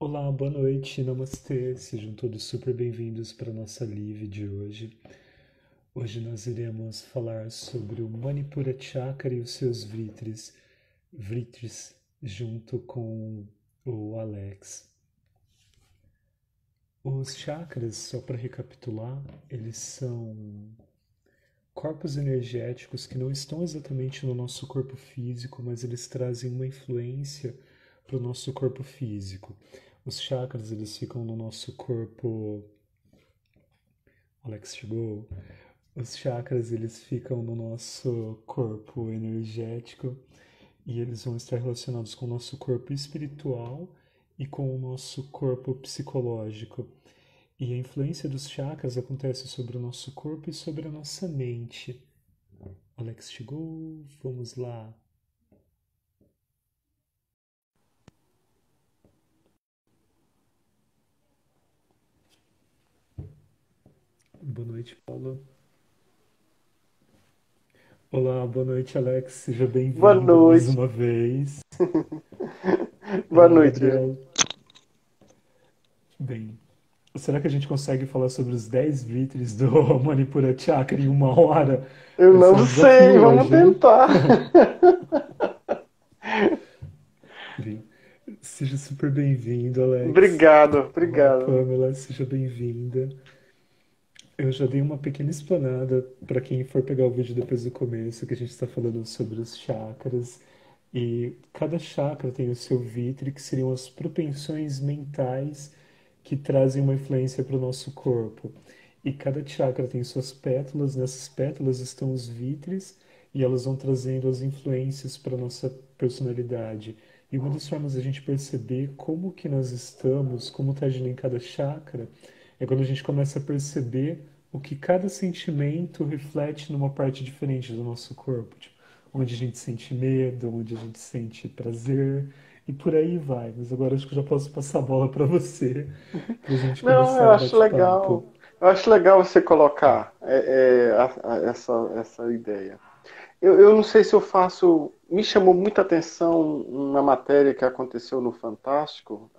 Olá, boa noite, namastê, sejam todos super bem-vindos para a nossa live de hoje. Hoje nós iremos falar sobre o Manipura Chakra e os seus vritris, junto com o Alex. Os chakras, só para recapitular, eles são corpos energéticos que não estão exatamente no nosso corpo físico, mas eles trazem uma influência para o nosso corpo físico. Os chakras, eles ficam no nosso corpo. Alex chegou. Os chakras, eles ficam no nosso corpo energético e eles vão estar relacionados com o nosso corpo espiritual e com o nosso corpo psicológico. E a influência dos chakras acontece sobre o nosso corpo e sobre a nossa mente. Alex chegou, vamos lá. Boa noite, Paulo. Olá, boa noite, Alex. Seja Boa bem-vindo mais noite. uma vez. Boa Olá, noite. Gabriel. Bem, será que a gente consegue falar sobre os 10 vitres do Manipura Chakra em uma hora? Eu Vai ser não um sei, desafio vamos hoje, hein? tentar. Bem, seja super bem-vindo, Alex. Obrigado, Olá, obrigado. Pamela, seja bem-vinda. Eu já dei uma pequena explanada para quem for pegar o vídeo depois do começo, que a gente está falando sobre os chakras. E cada chakra tem o seu vitre, que seriam as propensões mentais que trazem uma influência para o nosso corpo. E cada chakra tem suas pétalas, nessas pétalas estão os vitres e elas vão trazendo as influências para a nossa personalidade. E uma das formas da gente perceber como que nós estamos, como está agindo em cada chakra, é quando a gente começa a perceber o que cada sentimento reflete numa parte diferente do nosso corpo. Tipo, onde a gente sente medo, onde a gente sente prazer, e por aí vai. Mas agora acho que eu já posso passar a bola para você, para a gente Não, começar eu o acho bate-papo. legal. Eu acho legal você colocar essa ideia. Eu não sei se eu faço. Me chamou muita atenção uma matéria que aconteceu no Fantástico,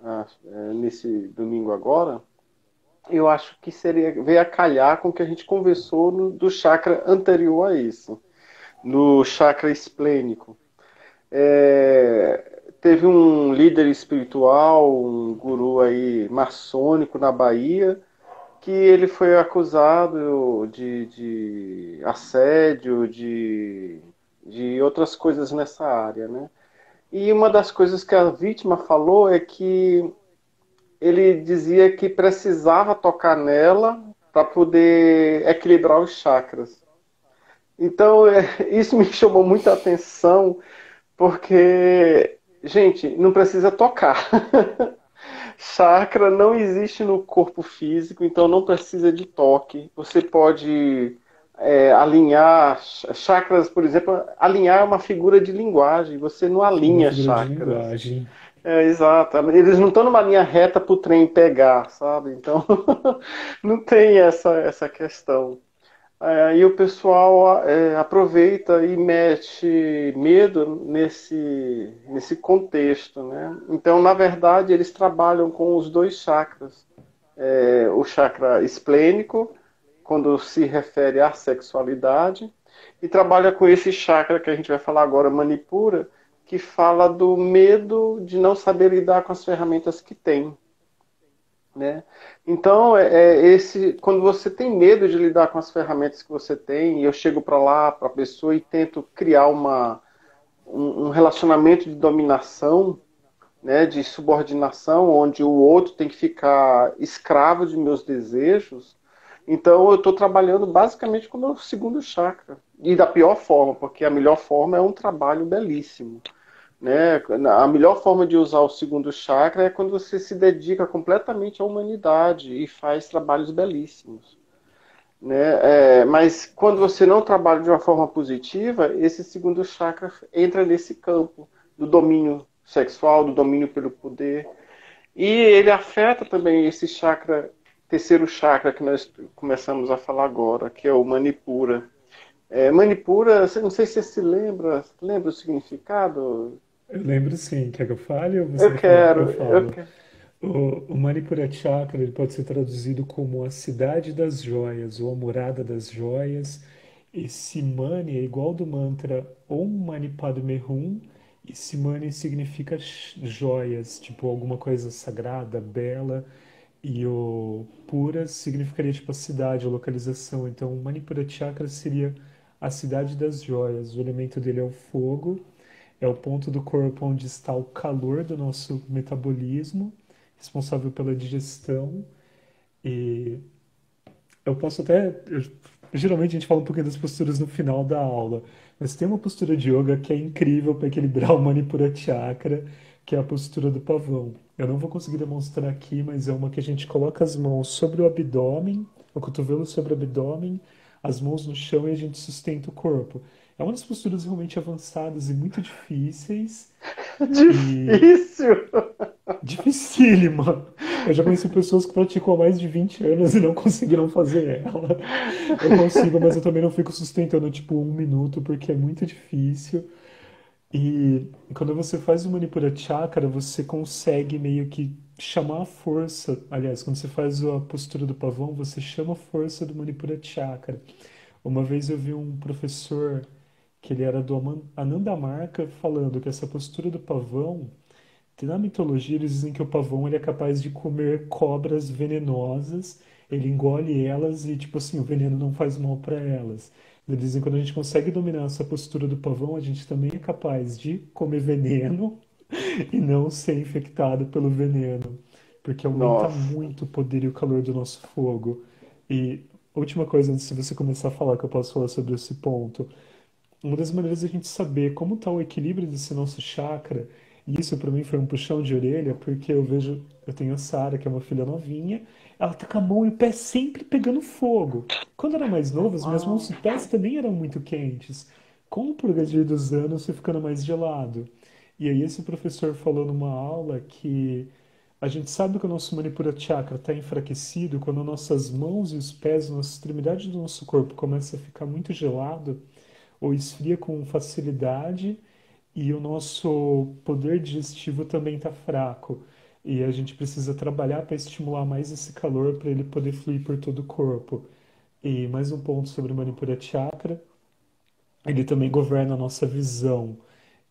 nesse domingo agora. Eu acho que seria veio a calhar com o que a gente conversou do chakra anterior a isso, no chakra esplênico. Teve um líder espiritual, um guru aí maçônico na Bahia, que ele foi acusado de assédio, de outras coisas nessa área, né? E uma das coisas que a vítima falou é que ele dizia que precisava tocar nela para poder equilibrar os chakras. Então, isso me chamou muita atenção, porque, gente, não precisa tocar. Chakra não existe no corpo físico, então não precisa de toque. Você pode alinhar chakras, por exemplo, alinhar é uma figura de linguagem. Você não Uma alinha figura de chakras. linguagem. Exato. Eles não estão numa linha reta para o trem pegar, sabe? Então não tem essa questão. E o pessoal aproveita e mete medo nesse contexto, né? Então, na verdade, eles trabalham com os dois chakras. O chakra esplênico, quando se refere à sexualidade, e trabalha com esse chakra que a gente vai falar agora, Manipura, que fala do medo de não saber lidar com as ferramentas que tem, né? Então, quando você tem medo de lidar com as ferramentas que você tem, e eu chego para lá, para a pessoa, e tento criar um relacionamento de dominação, né, de subordinação, onde o outro tem que ficar escravo de meus desejos. Então, eu estou trabalhando basicamente com o meu segundo chakra. E da pior forma, porque a melhor forma é um trabalho belíssimo, né? A melhor forma de usar o segundo chakra é quando você se dedica completamente à humanidade e faz trabalhos belíssimos, né? Mas quando você não trabalha de uma forma positiva, esse segundo chakra entra nesse campo do domínio sexual, do domínio pelo poder, e ele afeta também esse chakra, terceiro chakra que nós começamos a falar agora, que é o Manipura. Manipura, não sei se você se lembra o significado? Eu lembro sim. Quer que eu fale ou você Eu vai falar? Eu quero, eu falo. quero. O Manipura Chakra ele pode ser traduzido como a cidade das joias ou a morada das joias. Esse Mani é igual do mantra Om Mani Padme Hum. E Simani significa joias, tipo alguma coisa sagrada, bela. E o Pura significaria tipo a cidade, a localização. Então, o Manipura Chakra seria a cidade das joias. O elemento dele é o fogo, é o ponto do corpo onde está o calor do nosso metabolismo, responsável pela digestão. E eu posso até. Geralmente a gente fala um pouquinho das posturas no final da aula, mas tem uma postura de yoga que é incrível para equilibrar o Manipura Chakra, que é a postura do pavão. Eu não vou conseguir demonstrar aqui, mas é uma que a gente coloca as mãos sobre o abdômen, o cotovelo sobre o abdômen, as mãos no chão e a gente sustenta o corpo. É uma das posturas realmente avançadas e muito difíceis. E Difícil. dificílima. Eu já conheci pessoas que praticam há mais de 20 anos e não conseguiram fazer ela. Eu consigo, mas eu também não fico sustentando tipo 1 minuto porque é muito difícil. E quando você faz o Manipura Chakra, você consegue meio que chamar a força. Aliás, quando você faz a postura do pavão, você chama a força do Manipura Chakra. Uma vez eu vi um professor que ele era do Anandamarka falando que essa postura do pavão na mitologia, eles dizem que o pavão ele é capaz de comer cobras venenosas, ele engole elas e, tipo assim, o veneno não faz mal para elas. Eles dizem que quando a gente consegue dominar essa postura do pavão, a gente também é capaz de comer veneno e não ser infectado pelo veneno, porque aumenta Nossa. muito o poder e o calor do nosso fogo. E última coisa, antes de você começar a falar, que eu posso falar sobre esse ponto. Uma das maneiras de a gente saber como está o equilíbrio desse nosso chakra, e isso para mim foi um puxão de orelha, porque eu vejo, eu tenho a Sara, que é uma filha novinha, ela tá com a mão e o pé sempre pegando fogo. Quando eu era mais novo, as minhas mãos Uau. e pés também eram muito quentes. Com o progredir dos anos, foi ficando mais gelado. E aí esse professor falou numa aula que a gente sabe que o nosso Manipura Chakra está enfraquecido quando nossas mãos e os pés, nossa extremidade do nosso corpo começa a ficar muito gelado ou esfria com facilidade e o nosso poder digestivo também está fraco. E a gente precisa trabalhar para estimular mais esse calor para ele poder fluir por todo o corpo. E mais um ponto sobre o Manipura Chakra, ele também governa a nossa visão.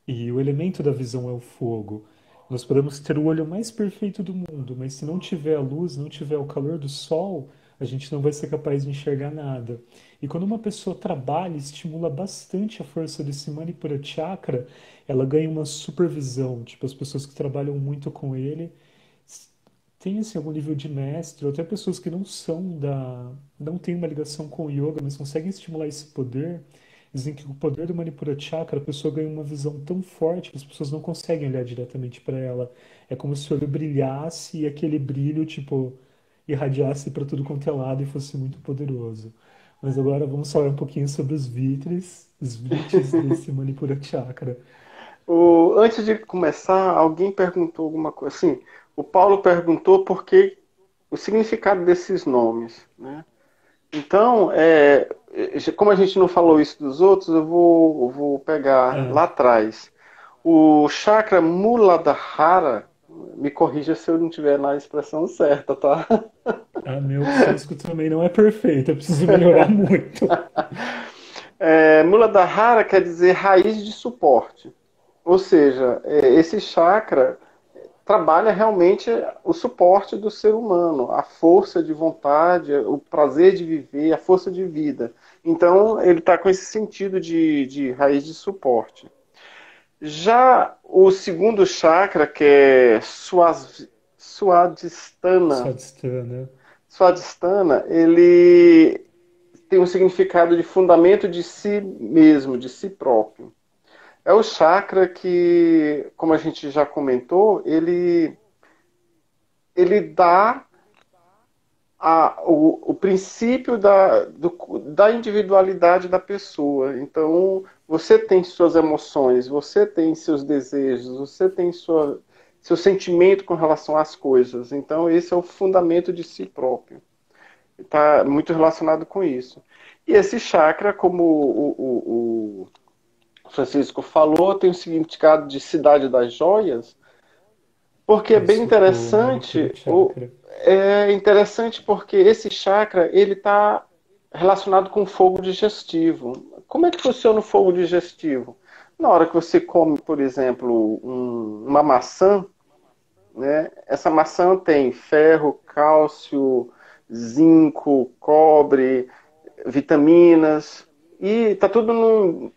E o elemento da visão é o fogo. Nós podemos ter o olho mais perfeito do mundo, mas se não tiver a luz, não tiver o calor do sol, a gente não vai ser capaz de enxergar nada. E quando uma pessoa trabalha, e estimula bastante a força desse Manipura Chakra, ela ganha uma supervisão. Tipo, as pessoas que trabalham muito com ele têm assim, algum nível de mestre, ou até pessoas que não são não têm uma ligação com o yoga, mas conseguem estimular esse poder. Dizem que o poder do Manipura Chakra, a pessoa ganha uma visão tão forte que as pessoas não conseguem olhar diretamente para ela. É como se o olho brilhasse e aquele brilho, tipo, irradiasse para tudo quanto é lado e fosse muito poderoso. Mas agora vamos falar um pouquinho sobre os vritis desse Manipura Chakra. Antes de começar, alguém perguntou alguma coisa. Assim, o Paulo perguntou por que o significado desses nomes, né? Então, como a gente não falou isso dos outros, eu vou pegar Ah, lá atrás. O chakra Muladhara, me corrija se eu não tiver na expressão certa, tá? meu sânscrito também não é perfeito, eu preciso melhorar muito. Muladhara quer dizer raiz de suporte. Ou seja, esse chakra trabalha realmente o suporte do ser humano, a força de vontade, o prazer de viver, a força de vida. Então, ele está com esse sentido de raiz de suporte. Já o segundo chakra, que é Swadhisthana, Svadhisthana. Swadhisthana, ele tem um significado de fundamento de si mesmo, de si próprio. É o chakra que, como a gente já comentou, ele dá o princípio da individualidade da pessoa. Então, você tem suas emoções, você tem seus desejos, você tem seu sentimento com relação às coisas. Então, esse é o fundamento de si próprio. Está muito relacionado com isso. E esse chakra, como o Francisco falou, tem o significado de cidade das joias, Porque é bem Isso, o Manipura interessante, Chakra. é interessante porque esse chakra ele está relacionado com o fogo digestivo. Como é que funciona o fogo digestivo? Na hora que você come, por exemplo, uma maçã, né? Essa maçã tem ferro, cálcio, zinco, cobre, vitaminas e tá tudo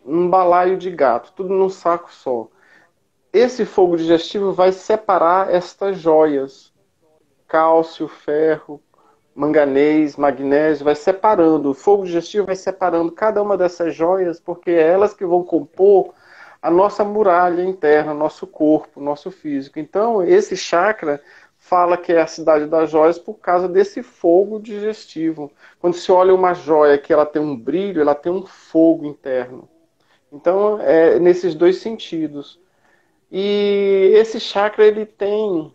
num balaio de gato, tudo num saco só. Esse fogo digestivo vai separar estas joias, cálcio, ferro, manganês, magnésio, vai separando. O fogo digestivo vai separando cada uma dessas joias, porque é elas que vão compor a nossa muralha interna, nosso corpo, nosso físico. Então, esse chakra fala que é a cidade das joias por causa desse fogo digestivo. Quando se olha uma joia que ela tem um brilho, ela tem um fogo interno. Então, é nesses dois sentidos. E esse chakra ele tem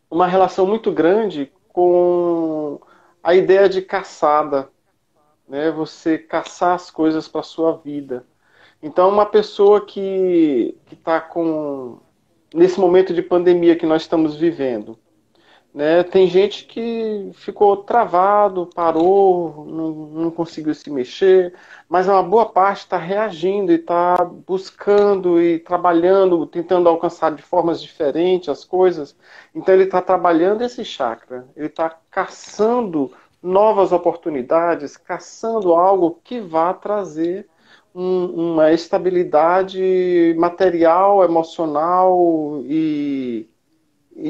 uma relação muito grande com a ideia de caçada, né? Você caçar as coisas para sua vida. Então, uma pessoa que está com nesse momento de pandemia que nós estamos vivendo, né? Tem gente que ficou travado, parou, não conseguiu se mexer, mas uma boa parte está reagindo e está buscando e trabalhando, tentando alcançar de formas diferentes as coisas. Então ele está trabalhando esse chakra, ele está caçando novas oportunidades, caçando algo que vá trazer uma estabilidade material, emocional e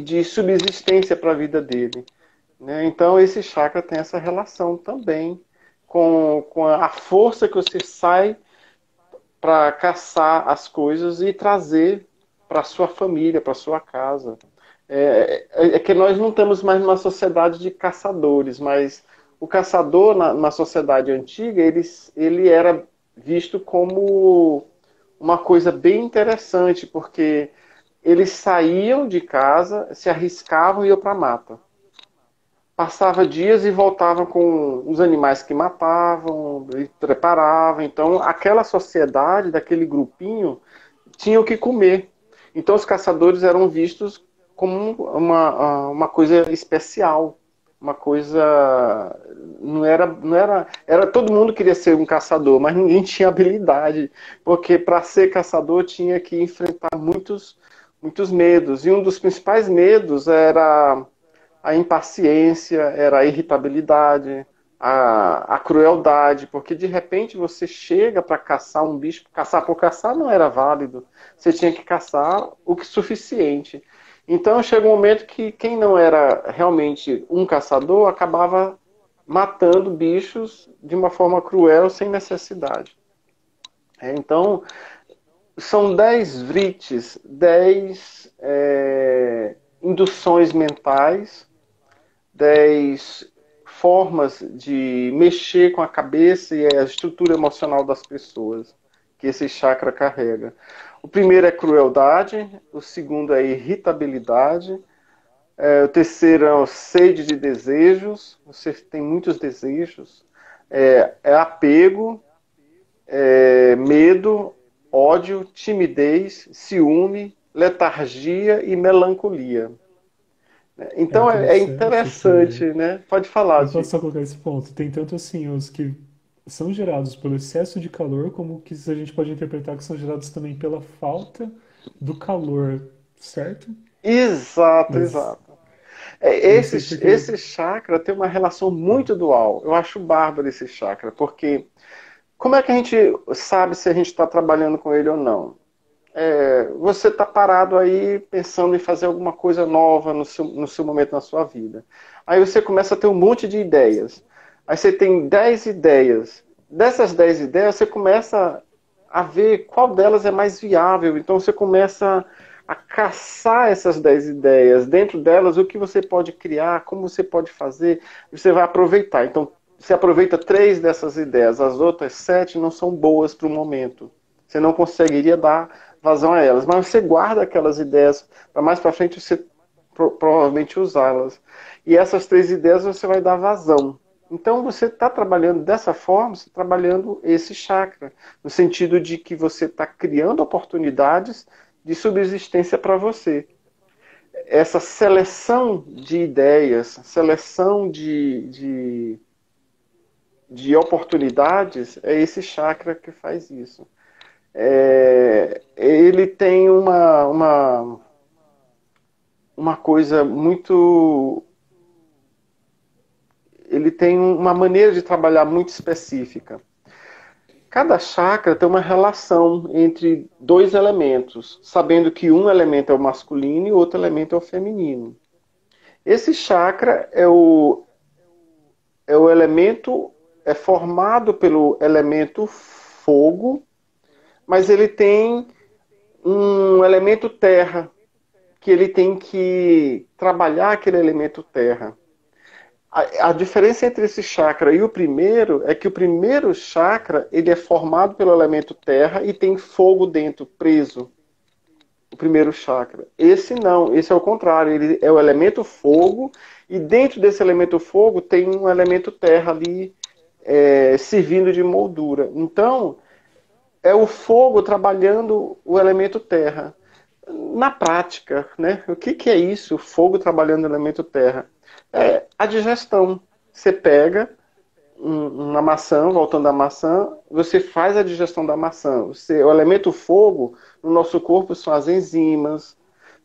de subsistência para a vida dele. Né? Então, esse chakra tem essa relação também com a força que você sai para caçar as coisas e trazer para sua família, para sua casa. É que nós não estamos mais numa sociedade de caçadores, mas o caçador, na sociedade antiga, ele era visto como uma coisa bem interessante, porque eles saíam de casa, se arriscavam e iam para a mata. Passava dias e voltavam com os animais que matavam, e preparavam. Então, aquela sociedade, daquele grupinho, tinha o que comer. Então, os caçadores eram vistos como uma coisa especial, uma coisa não era todo mundo queria ser um caçador, mas ninguém tinha habilidade, porque para ser caçador tinha que enfrentar muitos medos, e um dos principais medos era a impaciência, era a irritabilidade, a crueldade, porque de repente você chega para caçar um bicho, caçar por caçar não era válido, você tinha que caçar o que suficiente. Então chega um momento que quem não era realmente um caçador acabava matando bichos de uma forma cruel, sem necessidade. Então, são 10 vrites, 10 induções mentais, 10 formas de mexer com a cabeça e a estrutura emocional das pessoas que esse chakra carrega. O primeiro é crueldade, o segundo é irritabilidade, o terceiro é o sede de desejos, você tem muitos desejos, é apego, medo, ódio, timidez, ciúme, letargia e melancolia. É Então é interessante interessante, que né? Pode falar, eu posso Di. só colocar esse ponto. Tem tanto assim os que são gerados pelo excesso de calor, como que a gente pode interpretar que são gerados também pela falta do calor, certo? Exato, Mas exato. eu não sei porque. Esse chakra tem uma relação muito dual. Eu acho bárbaro esse chakra, porque como é que a gente sabe se a gente está trabalhando com ele ou não? Você está parado aí pensando em fazer alguma coisa nova no seu momento na sua vida. Aí você começa a ter um monte de ideias. Aí você tem 10 ideias. Dessas 10 ideias, você começa a ver qual delas é mais viável. Então você começa a caçar essas 10 ideias. Dentro delas, o que você pode criar, como você pode fazer, você vai aproveitar. Então, você aproveita 3 dessas ideias. As outras 7 não são boas para o momento. Você não conseguiria dar vazão a elas. Mas você guarda aquelas ideias para mais para frente você provavelmente usá-las. E essas 3 ideias você vai dar vazão. Então você está trabalhando dessa forma, você está trabalhando esse chakra, no sentido de que você está criando oportunidades de subsistência para você. essa seleção de ideias, seleção de oportunidades, é esse chakra que faz isso. Ele tem uma coisa muito... Ele tem uma maneira de trabalhar muito específica. Cada chakra tem uma relação entre dois elementos, sabendo que um elemento é o masculino e o outro elemento é o feminino. Esse chakra é o elemento, é formado pelo elemento fogo, mas ele tem um elemento terra, que ele tem que trabalhar aquele elemento terra. A diferença entre esse chakra e o primeiro é que o primeiro chakra ele é formado pelo elemento terra e tem fogo dentro, preso. O primeiro chakra. Esse não, esse é o contrário. Ele é o elemento fogo e dentro desse elemento fogo tem um elemento terra ali servindo de moldura. Então, é o fogo trabalhando o elemento terra. Na prática, né? O que é isso? O fogo trabalhando o elemento terra? É a digestão. Você pega uma maçã, voltando à maçã, você faz a digestão da maçã. O elemento fogo no nosso corpo são as enzimas,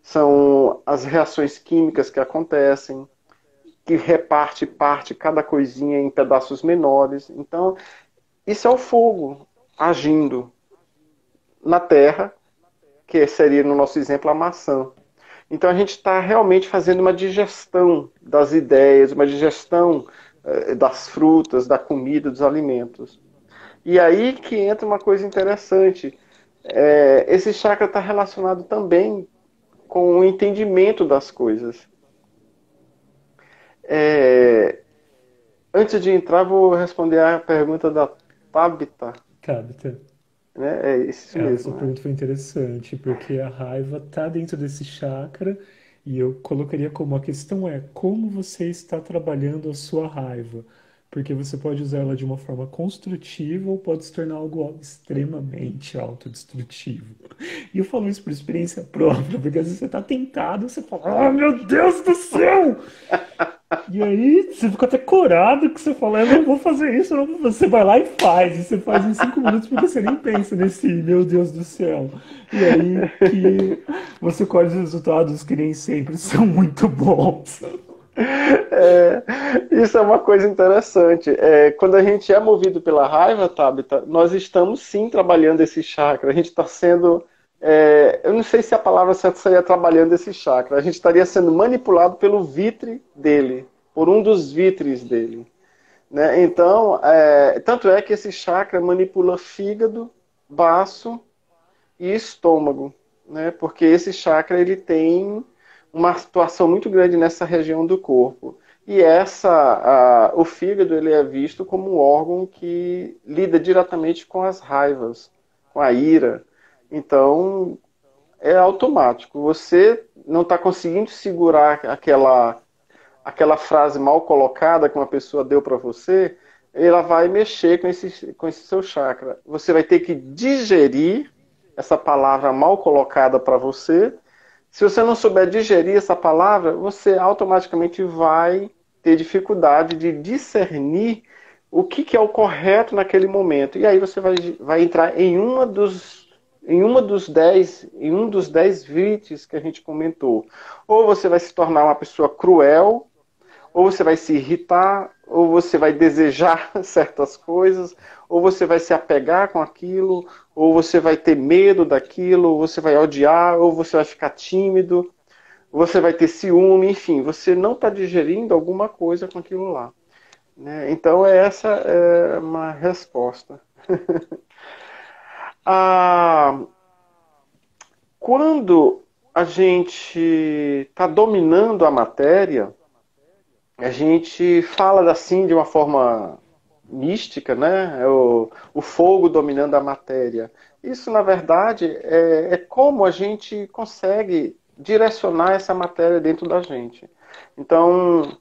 são as reações químicas que acontecem, que parte cada coisinha em pedaços menores. Então, isso é o fogo agindo na terra, que seria, no nosso exemplo, a maçã. Então a gente está realmente fazendo uma digestão das ideias, uma digestão das frutas, da comida, dos alimentos. E aí que entra uma coisa interessante. Esse chakra está relacionado também com o entendimento das coisas. Antes de entrar, vou responder a pergunta da Tabita. Tabitha, Né? É isso essa mesmo. Né? pergunta foi interessante, porque a raiva está dentro desse chakra e eu colocaria como a questão é como você está trabalhando a sua raiva. Porque você pode usar ela de uma forma construtiva ou pode se tornar algo extremamente autodestrutivo. E eu falo isso por experiência própria, porque às vezes você está tentado, você fala, oh meu Deus do céu! E aí você fica até corado que você fala, eu não vou fazer isso, eu não vou... Você vai lá e faz, e você faz em 5 minutos porque você nem pensa nesse, meu Deus do céu. E aí que você colhe os resultados que nem sempre são muito bons. Isso é uma coisa interessante. Quando a gente é movido pela raiva, Tabita, nós estamos sim trabalhando esse chakra. A gente está sendo. Eu não sei se a palavra certa seria trabalhando esse chakra. A gente estaria sendo manipulado pelo vitre dele, por um dos vitres dele. Né? Então, tanto é que esse chakra manipula fígado, baço e estômago. Né? Porque esse chakra ele tem uma atuação muito grande nessa região do corpo. E o fígado ele é visto como um órgão que lida diretamente com as raivas, com a ira. Então, é automático. Você não está conseguindo segurar aquela frase mal colocada que uma pessoa deu para você, ela vai mexer com esse seu chakra. Você vai ter que digerir essa palavra mal colocada para você. Se você não souber digerir essa palavra, você automaticamente vai ter dificuldade de discernir o que é o correto naquele momento. E aí você vai entrar em um dos 10 vites que a gente comentou. Ou você vai se tornar uma pessoa cruel, ou você vai se irritar, ou você vai desejar certas coisas, ou você vai se apegar com aquilo, ou você vai ter medo daquilo, ou você vai odiar, ou você vai ficar tímido, você vai ter ciúme, enfim, você não está digerindo alguma coisa com aquilo lá. Né? Então, essa é uma resposta. Quando a gente está dominando a matéria, a gente fala assim de uma forma mística, né? O fogo dominando a matéria. Isso, na verdade, é como a gente consegue direcionar essa matéria dentro da gente. Então,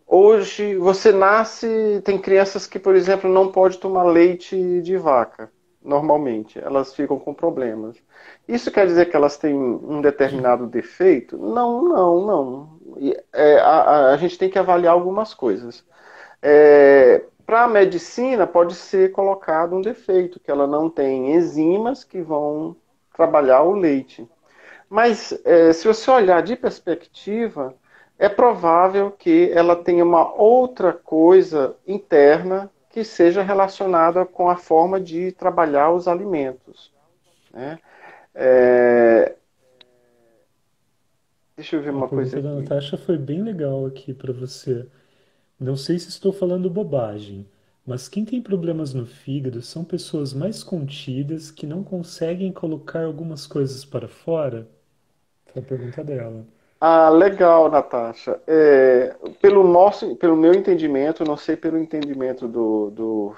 hoje, você nasce... Tem crianças que, por exemplo, não pode tomar leite de vaca. normalmente. Elas ficam com problemas. Isso quer dizer que elas têm um determinado defeito? Não, não, não. A gente tem que avaliar algumas coisas. Para a medicina, pode ser colocado um defeito, que ela não tem enzimas que vão trabalhar o leite. Mas, se você olhar de perspectiva, é provável que ela tenha uma outra coisa interna que seja relacionada com a forma de trabalhar os alimentos, né? É, Deixa eu ver A uma coisa pergunta da aqui. Natasha foi bem legal aqui para você. Não sei se estou falando bobagem, mas quem tem problemas no fígado são pessoas mais contidas que não conseguem colocar algumas coisas para fora? Foi a pergunta dela. Ah, legal, Natasha. Pelo meu entendimento, não sei pelo entendimento do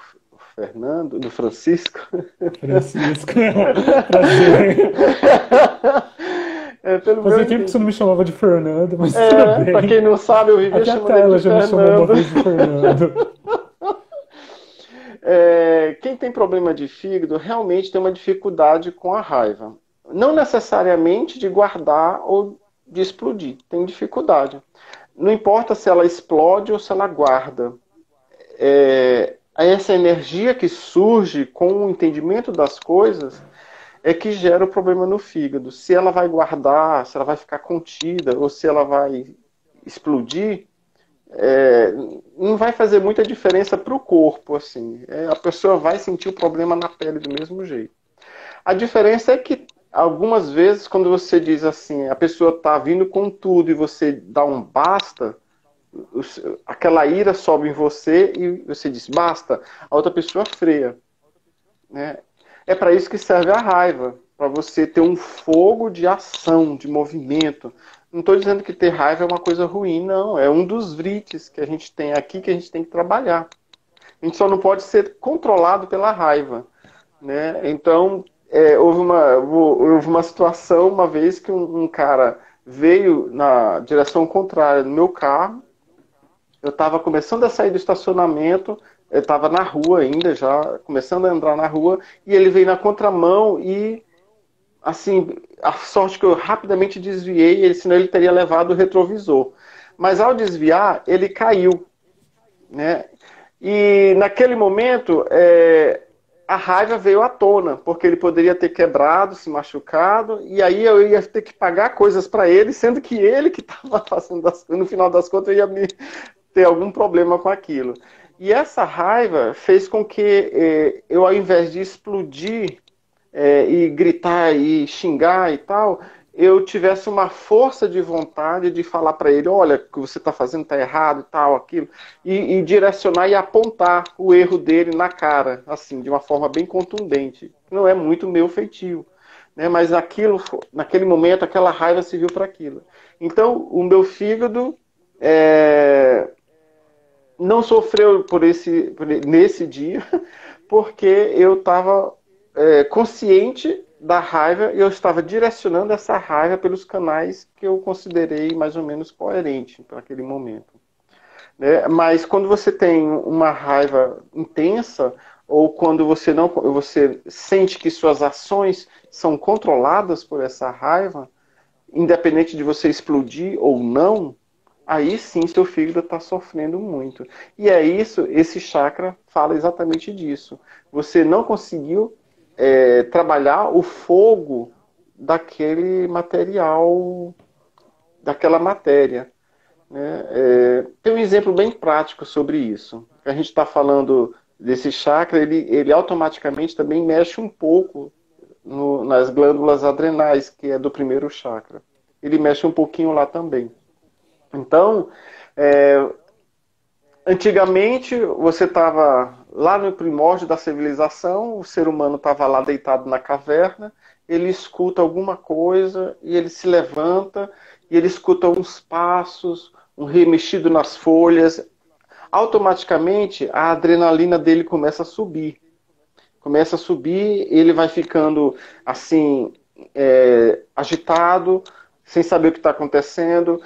Fernando, do Francisco. Francisco, prazer. Pelo meu Fazia tempo que você não me entendimento. chamava de Fernando, mas tudo Para quem bem. não sabe, eu vivia Até a chamando ele Tayla de já me chamou uma Fernando. vez de Fernando. Quem tem problema de fígado realmente tem uma dificuldade com a raiva. Não necessariamente de guardar ou de explodir, tem dificuldade. Não importa se ela explode ou se ela guarda. Essa energia que surge com o entendimento das coisas é que gera o problema no fígado. Se ela vai guardar, se ela vai ficar contida ou se ela vai explodir, é, não vai fazer muita diferença para o corpo, assim. A pessoa vai sentir o problema na pele do mesmo jeito. A diferença é que algumas vezes, quando você diz assim, a pessoa está vindo com tudo e você dá um basta, aquela ira sobe em você e você diz basta, a outra pessoa freia, né? É para isso que serve a raiva, para você ter um fogo de ação, de movimento. Não estou dizendo que ter raiva é uma coisa ruim, não. É um dos vrites que a gente tem aqui que a gente tem que trabalhar. A gente só não pode ser controlado pela raiva, né? Então, houve uma situação uma vez que um cara veio na direção contrária do meu carro. Eu estava começando a sair do estacionamento, eu estava na rua ainda, já começando a entrar na rua, e ele veio na contramão e, assim, a sorte que eu rapidamente desviei, senão ele teria levado o retrovisor. Mas ao desviar, ele caiu, né? E naquele momento, a raiva veio à tona, porque ele poderia ter quebrado, se machucado, e aí eu ia ter que pagar coisas para ele, sendo que ele que estava fazendo, no final das contas, ia me ter algum problema com aquilo. E essa raiva fez com que eu, ao invés de explodir e gritar e xingar e tal, eu tivesse uma força de vontade de falar para ele, olha, o que você está fazendo está errado e tal, aquilo, e direcionar e apontar o erro dele na cara, assim, de uma forma bem contundente. Não é muito meu feitio, né? Mas naquele momento, aquela raiva serviu para aquilo. Então, o meu fígado não sofreu nesse dia, porque eu estava consciente da raiva e eu estava direcionando essa raiva pelos canais que eu considerei mais ou menos coerente para aquele momento, né? Mas quando você tem uma raiva intensa ou quando você sente que suas ações são controladas por essa raiva, independente de você explodir ou não, aí sim seu fígado está sofrendo muito. E é isso, esse chakra fala exatamente disso. Você não conseguiu trabalhar o fogo daquele material, daquela matéria, né? Tem um exemplo bem prático sobre isso. A gente está falando desse chakra, ele automaticamente também mexe um pouco nas glândulas adrenais, que é do primeiro chakra. Ele mexe um pouquinho lá também. Então, antigamente você estava lá no primórdio da civilização, o ser humano estava lá deitado na caverna, ele escuta alguma coisa e ele se levanta e ele escuta uns passos, um remexido nas folhas. Automaticamente a adrenalina dele começa a subir. Começa a subir, ele vai ficando assim, agitado, sem saber o que está acontecendo.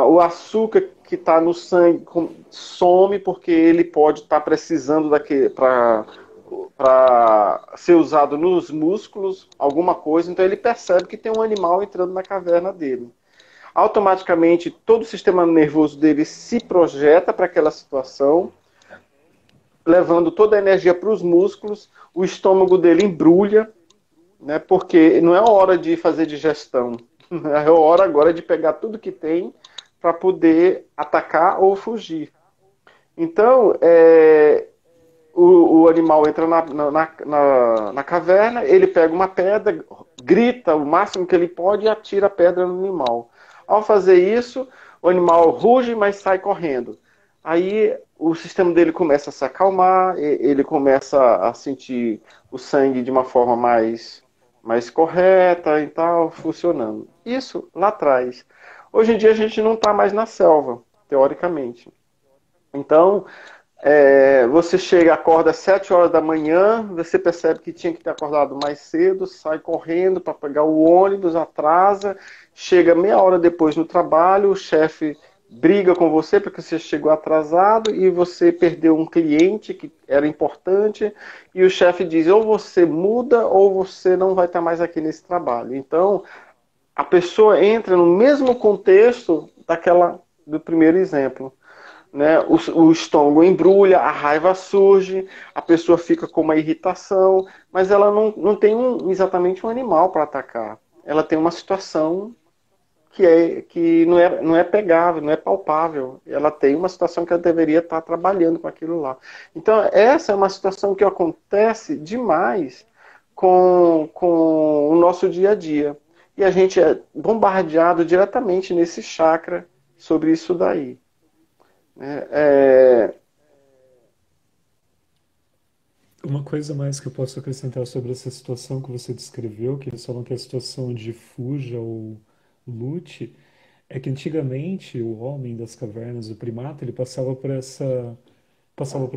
O açúcar que está no sangue some porque ele pode estar precisando para para ser usado nos músculos, alguma coisa, então ele percebe que tem um animal entrando na caverna dele. Automaticamente, todo o sistema nervoso dele se projeta para aquela situação, levando toda a energia para os músculos, o estômago dele embrulha, né, porque não é hora de fazer digestão, é hora agora de pegar tudo que tem para poder atacar ou fugir. Então, o animal entra na caverna, ele pega uma pedra, grita o máximo que ele pode e atira a pedra no animal. Ao fazer isso, o animal ruge, mas sai correndo. Aí o sistema dele começa a se acalmar, ele começa a sentir o sangue de uma forma mais correta e tal, funcionando. Isso lá atrás. Hoje em dia a gente não está mais na selva, teoricamente. Então, você chega, acorda às 7 horas da manhã, você percebe que tinha que ter acordado mais cedo, sai correndo para pegar o ônibus, atrasa, chega meia hora depois no trabalho, o chefe briga com você porque você chegou atrasado e você perdeu um cliente que era importante e o chefe diz ou você muda ou você não vai estar mais aqui nesse trabalho. Então, a pessoa entra no mesmo contexto do primeiro exemplo. Né? O estômago embrulha, a raiva surge, a pessoa fica com uma irritação, mas ela não tem exatamente um animal para atacar. Ela tem uma situação que não é pegável, não é palpável. Ela tem uma situação que ela deveria estar trabalhando com aquilo lá. Então, essa é uma situação que acontece demais com o nosso dia a dia. E a gente é bombardeado diretamente nesse chakra sobre isso daí. É, Uma coisa mais que eu posso acrescentar sobre essa situação que você descreveu, que eles falam que é a situação de fuja ou lute, é que antigamente o homem das cavernas, o primata, ele passava por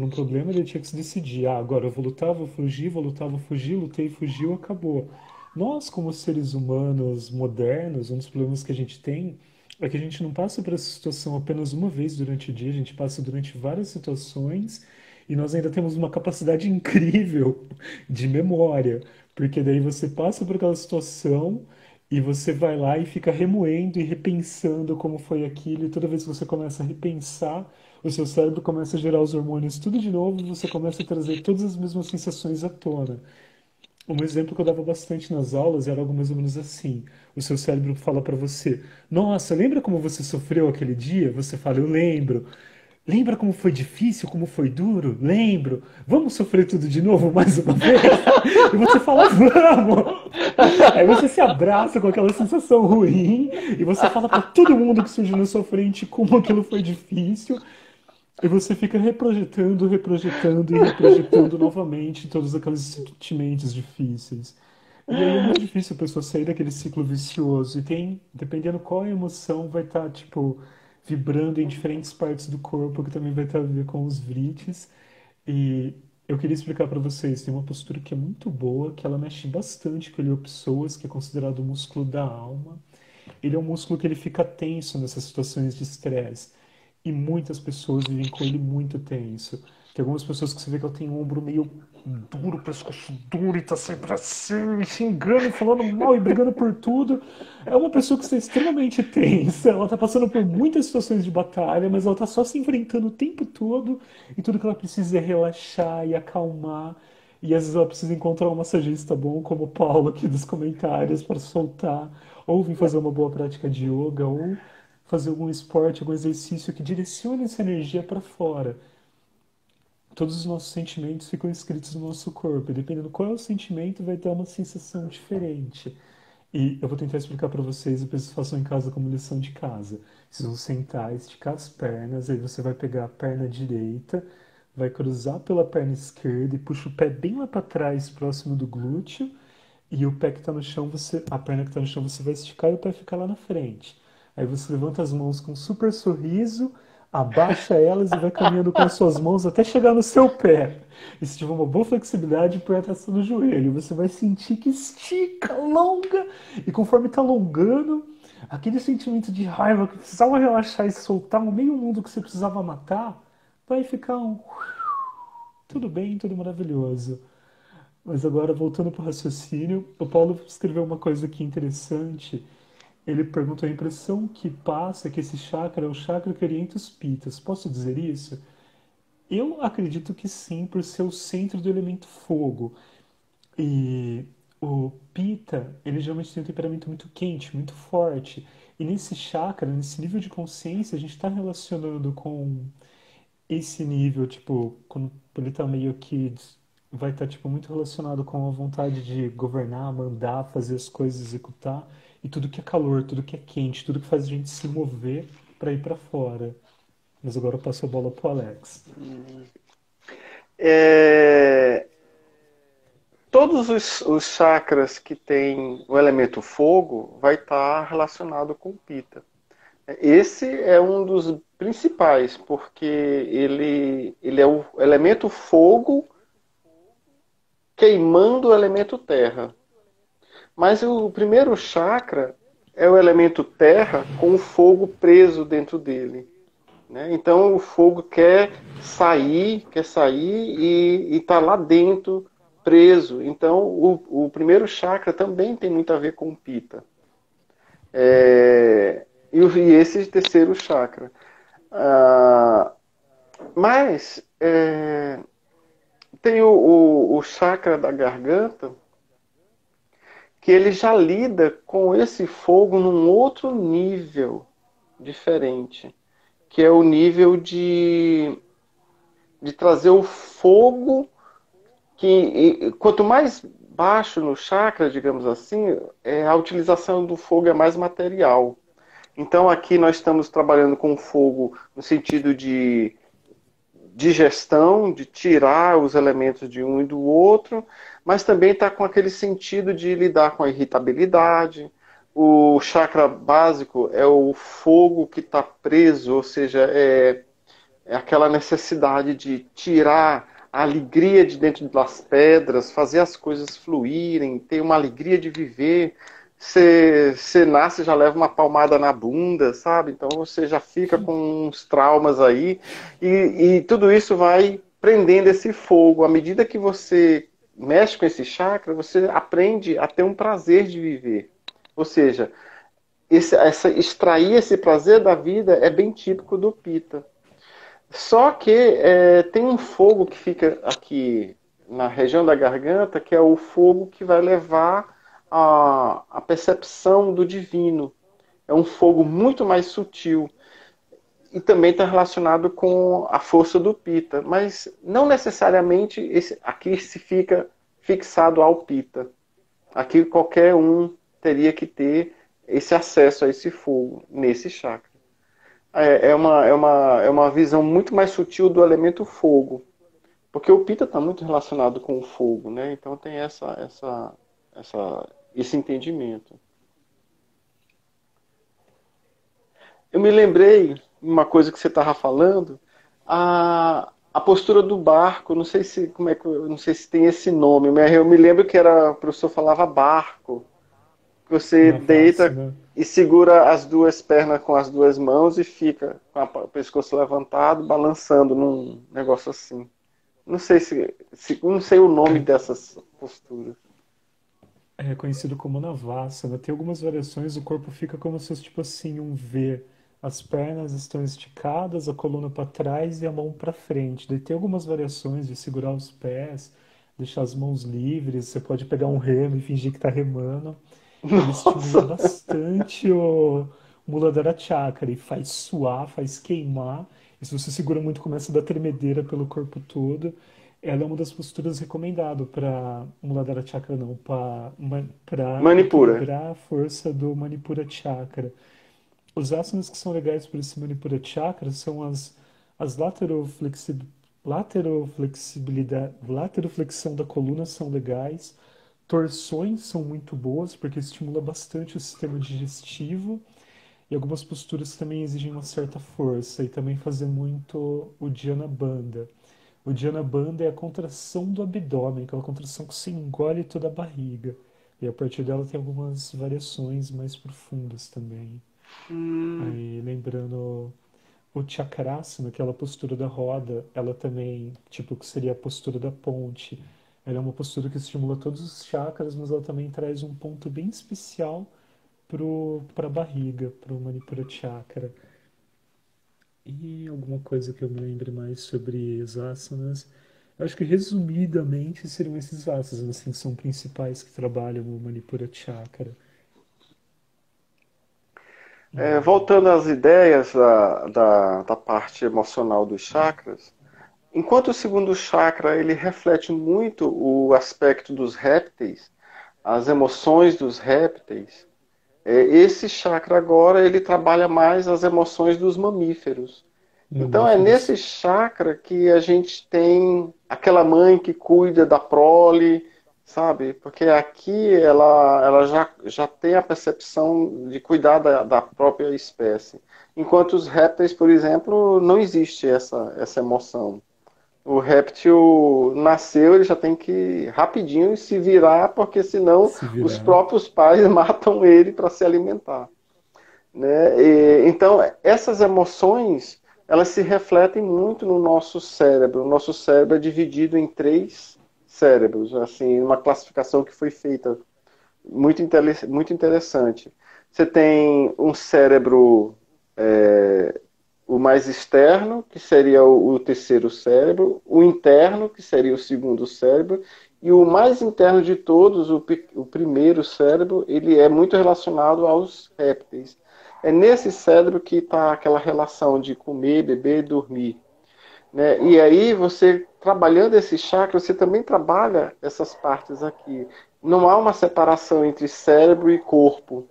um problema, ele tinha que se decidir, agora eu vou lutar, vou fugir, vou lutar, vou fugir, lutei, fugiu, acabou. Nós, como seres humanos modernos, um dos problemas que a gente tem é que a gente não passa por essa situação apenas uma vez durante o dia, a gente passa durante várias situações e nós ainda temos uma capacidade incrível de memória, porque daí você passa por aquela situação e você vai lá e fica remoendo e repensando como foi aquilo, e toda vez que você começa a repensar, o seu cérebro começa a gerar os hormônios tudo de novo, e você começa a trazer todas as mesmas sensações à tona. Um exemplo que eu dava bastante nas aulas era algo mais ou menos assim. O seu cérebro fala para você: Nossa, lembra como você sofreu aquele dia? Você fala: Eu lembro. Lembra como foi difícil, como foi duro? Lembro. Vamos sofrer tudo de novo mais uma vez? E você fala: Vamos! Aí você se abraça com aquela sensação ruim e você fala para todo mundo que surge na sua frente como aquilo foi difícil. E você fica reprojetando, reprojetando e reprojetando novamente todos aqueles sentimentos difíceis. E aí é muito difícil a pessoa sair daquele ciclo vicioso. E tem, dependendo qual a emoção, vai estar, tipo, vibrando em diferentes partes do corpo, que também vai ter a ver com os vrites. E eu queria explicar para vocês, tem uma postura que é muito boa, que ela mexe bastante com o iliopsoas, que é considerado o músculo da alma. Ele é um músculo que ele fica tenso nessas situações de estresse. E muitas pessoas vivem com ele muito tenso. Tem algumas pessoas que você vê que ela tem um ombro meio duro, pescoço duro e tá sempre assim, xingando, falando mal e brigando por tudo. É uma pessoa que está extremamente tensa. Ela tá passando por muitas situações de batalha, mas ela tá só se enfrentando o tempo todo. E tudo que ela precisa é relaxar e acalmar. E às vezes ela precisa encontrar um massagista bom, como o Paulo aqui dos comentários, para soltar. Ou vir fazer uma boa prática de yoga, ou fazer algum esporte, algum exercício que direcione essa energia para fora. Todos os nossos sentimentos ficam escritos no nosso corpo, e dependendo qual é o sentimento, vai dar uma sensação diferente. E eu vou tentar explicar para vocês, depois vocês façam em casa como lição de casa. Vocês vão sentar, esticar as pernas, aí você vai pegar a perna direita, vai cruzar pela perna esquerda e puxa o pé bem lá para trás, próximo do glúteo, e o pé que está no chão, a perna que está no chão, você vai esticar e o pé fica lá na frente. Aí você levanta as mãos com um super sorriso, abaixa elas e vai caminhando com as suas mãos até chegar no seu pé. E se tiver uma boa flexibilidade, põe a tração no joelho. Você vai sentir que estica, alonga. E conforme está alongando, aquele sentimento de raiva que precisava relaxar e soltar, um meio mundo que você precisava matar, vai ficar tudo bem, tudo maravilhoso. Mas agora, voltando para o raciocínio, o Paulo escreveu uma coisa aqui interessante. Ele perguntou: a impressão que passa é que esse chakra é o chakra que orienta os pitas. Posso dizer isso? Eu acredito que sim, por ser o centro do elemento fogo. E o Pita, ele geralmente tem um temperamento muito quente, muito forte. E nesse chakra, nesse nível de consciência, a gente está relacionando com esse nível, tipo, quando ele tá meio que vai estar tipo muito relacionado com a vontade de governar, mandar, fazer as coisas, executar, e tudo que é calor, tudo que é quente, tudo que faz a gente se mover para ir para fora. Mas agora eu passo a bola pro Alex. É, todos os chakras que têm o elemento fogo vai estar relacionado com Pita. Esse é um dos principais, porque ele é o elemento fogo queimando o elemento terra. Mas o primeiro chakra é o elemento terra com o fogo preso dentro dele. Né? Então o fogo quer sair e está lá dentro preso. Então o primeiro chakra também tem muito a ver com o Pita. E esse terceiro chakra. Ah, mas tem o chakra da garganta que ele já lida com esse fogo num outro nível diferente, que é o nível de trazer o fogo que quanto mais baixo no chakra, digamos assim, a utilização do fogo é mais material. Então aqui nós estamos trabalhando com fogo no sentido de digestão, de tirar os elementos de um e do outro, mas também está com aquele sentido de lidar com a irritabilidade. O chakra básico é o fogo que está preso, ou seja, é aquela necessidade de tirar a alegria de dentro das pedras, fazer as coisas fluírem, ter uma alegria de viver. Você nasce e já leva uma palmada na bunda, sabe? Então você já fica com uns traumas aí. E tudo isso vai prendendo esse fogo. À medida que você mexe com esse chakra, você aprende a ter um prazer de viver. Ou seja, extrair esse prazer da vida é bem típico do Pita. Só que tem um fogo que fica aqui na região da garganta, que é o fogo que vai levar a percepção do divino. É um fogo muito mais sutil. E também está relacionado com a força do Pita. Mas não necessariamente aqui se fica fixado ao Pita. Aqui qualquer um teria que ter esse acesso a esse fogo, nesse chakra. É uma visão muito mais sutil do elemento fogo. Porque o Pita está muito relacionado com o fogo, né? Então tem esse entendimento. Eu me lembrei uma coisa que você estava falando, a postura do barco. Não sei se não sei se tem esse nome, mas eu me lembro que o professor falava barco. Você Na deita Vassana. e segura as duas pernas com as duas mãos e fica com o pescoço levantado, balançando num negócio assim. Não sei não sei o nome É, dessas posturas. é conhecido como Navasana. Tem algumas variações, o corpo fica como se fosse tipo assim, um V. As pernas estão esticadas, a coluna para trás e a mão para frente. Daí tem algumas variações de segurar os pés, deixar as mãos livres. Você pode pegar um remo e fingir que está remando. Ele estimula Nossa! bastante o Muladhara Chakra e faz suar, faz queimar. E se você segura muito, começa a dar tremedeira pelo corpo todo. Ela é uma das posturas recomendadas para Muladhara Chakra, não, para Manipura. equilibrar a força do Manipura Chakra. Os asanas que são legais para esse Manipura Chakra são as lateroflexibilidade, lateroflexão da coluna são legais. Torções são muito boas porque estimula bastante o sistema digestivo e algumas posturas também exigem uma certa força e também fazer muito o Dhyana Bandha. O Dhyana Bandha é a contração do abdômen, aquela contração que se engole toda a barriga. E a partir dela tem algumas variações mais profundas também. Hum, Aí lembrando O Chakrasana, aquela postura da roda, ela também, tipo, que seria a postura da ponte. Ela é uma postura que estimula todos os chakras, mas ela também traz um ponto bem especial para a barriga, para o Manipura Chakra. E alguma coisa que eu me lembre mais sobre as asanas. Eu acho que resumidamente seriam esses asanas, assim, que são principais que trabalham o Manipura Chakra. Voltando às ideias da parte emocional dos chakras, enquanto o segundo chakra ele reflete muito o aspecto dos répteis, as emoções dos répteis, esse chakra agora ele trabalha mais as emoções dos mamíferos. Então é Mamíferos. nesse chakra que a gente tem aquela mãe que cuida da prole, sabe? Porque aqui ela já tem a percepção de cuidar da própria espécie. Enquanto os répteis, por exemplo, não existe essa emoção. O réptil nasceu, ele já tem que rapidinho se virar, porque senão Se os virar. próprios pais matam ele para se alimentar. Né? Então, essas emoções, elas se refletem muito no nosso cérebro. O nosso cérebro é dividido em três cérebros, assim, uma classificação que foi feita muito interessante. Você tem um cérebro, o mais externo, que seria o terceiro cérebro, o interno, que seria o segundo cérebro, e o mais interno de todos, o primeiro cérebro, ele é muito relacionado aos répteis. É nesse cérebro que está aquela relação de comer, beber e dormir. Né? E aí você, trabalhando esse chakra, você também trabalha essas partes aqui. Não há uma separação entre cérebro e corpo,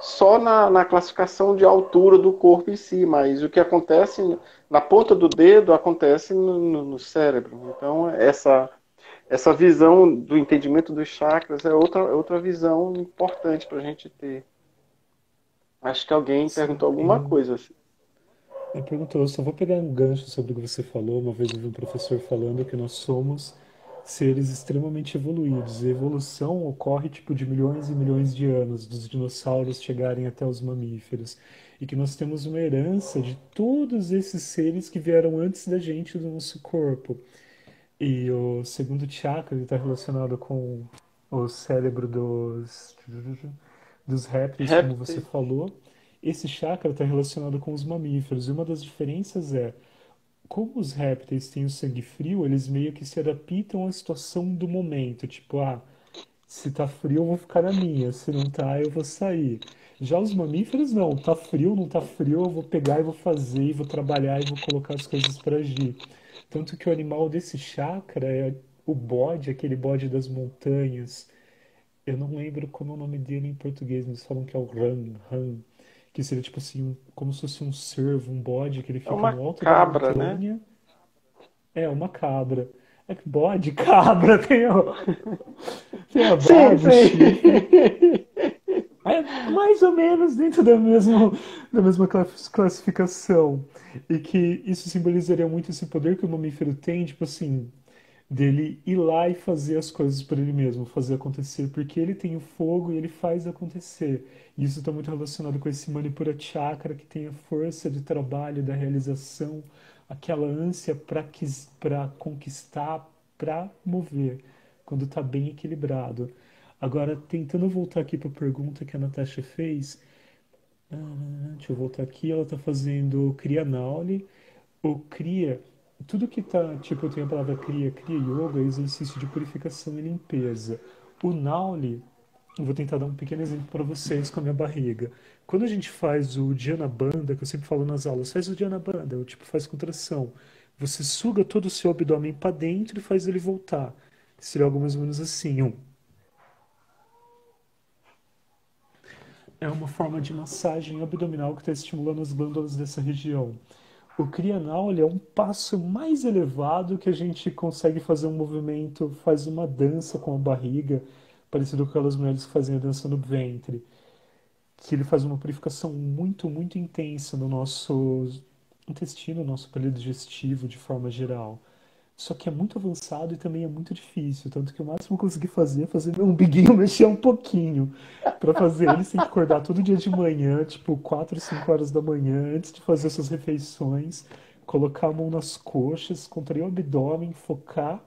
só na classificação de altura do corpo em si, mas o que acontece na ponta do dedo acontece no cérebro. Então, essa visão do entendimento dos chakras é outra visão importante para a gente ter. Acho que alguém perguntou alguma Sim. coisa. Assim. Ele perguntou, eu só vou pegar um gancho sobre o que você falou. Uma vez eu vi um professor falando que nós somos seres extremamente evoluídos. A evolução ocorre tipo de milhões e milhões de anos, dos dinossauros chegarem até os mamíferos. E que nós temos uma herança de todos esses seres que vieram antes da gente do nosso corpo. E o segundo chakra está relacionado com o cérebro dos répteis, como você Répteis. falou. Esse chakra está relacionado com os mamíferos. E uma das diferenças é, como os répteis têm o sangue frio, eles meio que se adaptam à situação do momento. Tipo, se tá frio, eu vou ficar na minha. Se não tá, eu vou sair. Já os mamíferos, não. Tá frio, não tá frio, eu vou pegar e vou fazer, e vou trabalhar e vou colocar as coisas para agir. Tanto que o animal desse chakra é o bode, aquele bode das montanhas. Eu não lembro como é o nome dele em português, mas falam que é o ran, que seria tipo assim, como se fosse um cervo, um bode, que ele É fica uma no alto da cabra, né? montanha. É, uma cabra. É que bode, cabra, tem a Sim, barba, o sim. chifre. É mais ou menos dentro da mesma classificação. E que isso simbolizaria muito esse poder que o mamífero tem, tipo assim, dele ir lá e fazer as coisas por ele mesmo, fazer acontecer, porque ele tem o fogo e ele faz acontecer. E isso está muito relacionado com esse Manipura Chakra, que tem a força de trabalho, da realização, aquela ânsia para conquistar, para mover, quando está bem equilibrado. Agora, tentando voltar aqui para a pergunta que a Natasha fez, deixa eu voltar aqui, ela está fazendo Kriya Nauli. O Kriya, tudo que tá, tipo, eu tenho a palavra Kriya, Kriya Yoga, é exercício de purificação e limpeza. O Nauli, eu vou tentar dar um pequeno exemplo para vocês com a minha barriga. Quando a gente faz o Dhyana Bandha, que eu sempre falo nas aulas, faz o Dhyana Bandha, o tipo faz contração. Você suga todo o seu abdômen para dentro e faz ele voltar. Seria algo mais ou menos assim. É uma forma de massagem abdominal que está estimulando as glândulas dessa região. O Kriyanal é um passo mais elevado que a gente consegue fazer um movimento, faz uma dança com a barriga, parecido com aquelas mulheres que fazem a dança no ventre, que ele faz uma purificação muito, muito intensa no nosso intestino, no nosso aparelho digestivo de forma geral. Só que é muito avançado e também é muito difícil. Tanto que o máximo que eu consegui fazer é fazer meu umbiguinho mexer um pouquinho. Pra fazer eles tem que acordar todo dia de manhã, tipo 4, 5 horas da manhã, antes de fazer suas refeições, colocar a mão nas coxas, contrair o abdômen, focar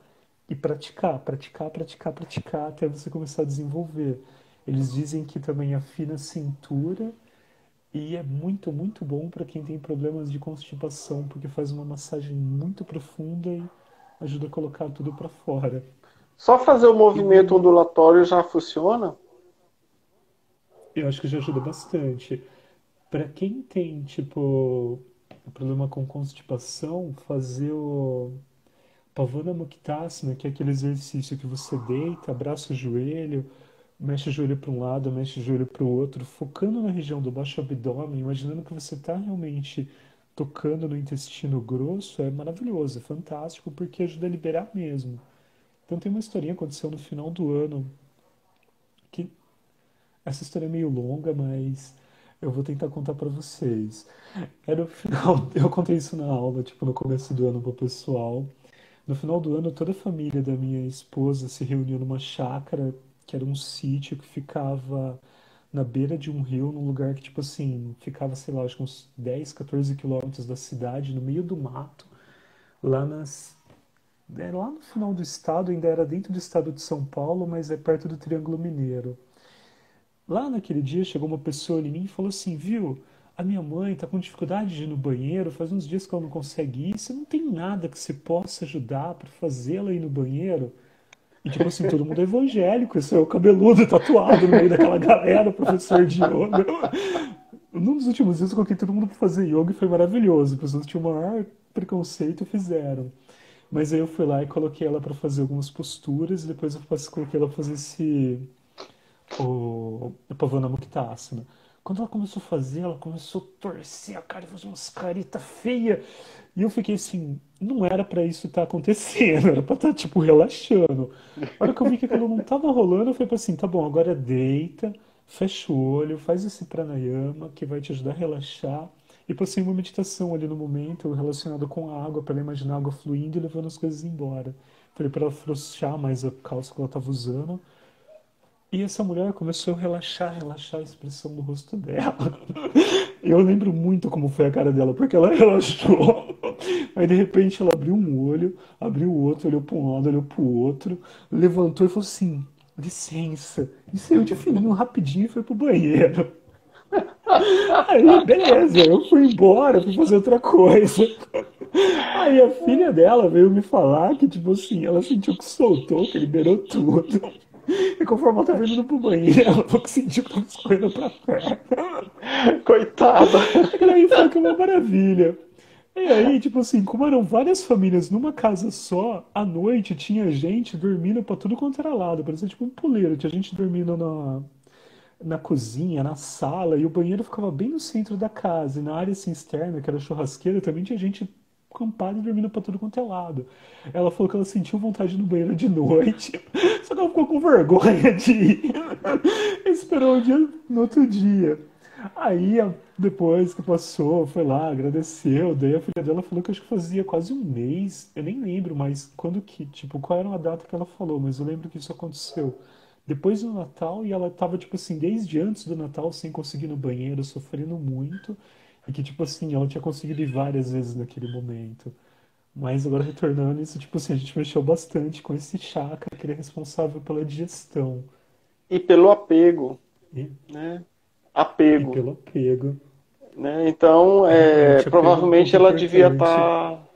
e praticar, praticar, praticar, praticar até você começar a desenvolver. Eles dizem que também afina a cintura e é muito, muito bom para quem tem problemas de constipação, porque faz uma massagem muito profunda e ajuda a colocar tudo para fora. Só fazer o movimento E ondulatório já funciona? eu acho que já ajuda bastante. Para quem tem, tipo, problema com constipação, fazer o Pavana Muktasana, que é aquele exercício que você deita, abraça o joelho, mexe o joelho para um lado, mexe o joelho para o outro, focando na região do baixo abdômen, imaginando que você está realmente tocando no intestino grosso, é maravilhoso, é fantástico, porque ajuda a liberar mesmo. Então tem uma historinha que aconteceu no final do ano, que essa história é meio longa, mas eu vou tentar contar para vocês. Era o final, eu contei isso na aula, tipo, no começo do ano pro pessoal. No final do ano, toda a família da minha esposa se reuniu numa chácara, que era um sítio que ficava na beira de um rio, num lugar que, tipo assim, ficava, sei lá, acho que uns 10, 14 quilômetros da cidade, no meio do mato, lá lá no final do estado, ainda era dentro do estado de São Paulo, mas é perto do Triângulo Mineiro. Lá naquele dia chegou uma pessoa em mim e falou assim, viu, a minha mãe tá com dificuldade de ir no banheiro, faz uns dias que ela não consegue ir, você não tem nada que você possa ajudar para fazê-la ir no banheiro? E tipo assim, todo mundo é evangélico, esse é o cabeludo tatuado no meio daquela galera, professor de yoga. Num dos últimos dias eu coloquei todo mundo pra fazer yoga e foi maravilhoso. As pessoas tinham o maior preconceito e fizeram. Mas aí eu fui lá e coloquei ela pra fazer algumas posturas e depois eu coloquei ela pra fazer o Pavana Muktasana. Quando ela começou a fazer, ela começou a torcer a cara e fazer umas caritas feias. E eu fiquei assim, não era pra isso estar acontecendo, era pra estar, tipo, relaxando. A hora que eu vi que aquilo não tava rolando, eu falei assim, tá bom, agora deita, fecha o olho, faz esse pranayama que vai te ajudar a relaxar. E passei uma meditação ali no momento relacionada com a água, para ela imaginar a água fluindo e levando as coisas embora. Falei para ela afrouxar mais a calça que ela estava usando. E essa mulher começou a relaxar, relaxar a expressão do rosto dela. Eu lembro muito como foi a cara dela, porque ela relaxou. Aí de repente ela abriu um olho, abriu o outro, olhou para um lado, olhou para o outro, levantou e falou assim: licença. E saiu de fininho rapidinho e foi pro banheiro. Aí, beleza, eu fui embora, fui fazer outra coisa. Aí a filha dela veio me falar que, tipo assim, ela sentiu que soltou, que liberou tudo. E conforme ela tava indo pro banheiro, ela falou que sentiu que tava escorrendo pra perna. Coitada. Aquilo aí foi que uma maravilha. E aí, tipo assim, como eram várias famílias numa casa só, à noite tinha gente dormindo pra tudo quanto era lado. Parecia tipo um puleiro. Tinha gente dormindo na cozinha, na sala, e o banheiro ficava bem no centro da casa. E na área assim, externa, que era churrasqueira, também tinha gente acampada e dormindo pra tudo quanto é lado. Ela falou que ela sentiu vontade de ir no banheiro de noite, só que ela ficou com vergonha de ir. Esperou o dia no outro dia. Aí, depois que passou, foi lá, agradeceu. Daí a filha dela falou que acho que fazia quase um mês. Eu nem lembro mais quando que, tipo, qual era a data que ela falou, mas eu lembro que isso aconteceu depois do Natal e ela tava, tipo assim, desde antes do Natal sem conseguir ir no banheiro, sofrendo muito. E que, tipo assim, ela tinha conseguido ir várias vezes naquele momento. Mas agora retornando, isso, tipo assim, a gente mexeu bastante com esse chakra que ele é responsável pela digestão. E pelo apego, E, né? e Apego, pelo apego. né? Então, Realmente, apego é um provavelmente ponto importante.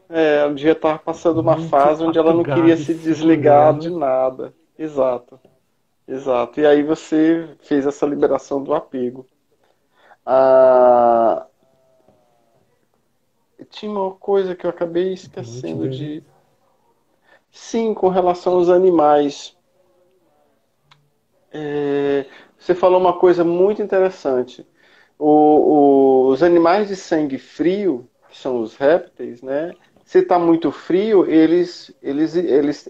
ela devia estar passando uma Muito fase onde ela não queria apegada e se desligar de segurando. nada. Exato, exato. E aí você fez essa liberação do apego. Ah, tinha uma coisa que eu acabei Boa noite, esquecendo Dani. de. Sim, com relação aos animais. Você falou uma coisa muito interessante. Os animais de sangue frio, que são os répteis, né? Se está muito frio, eles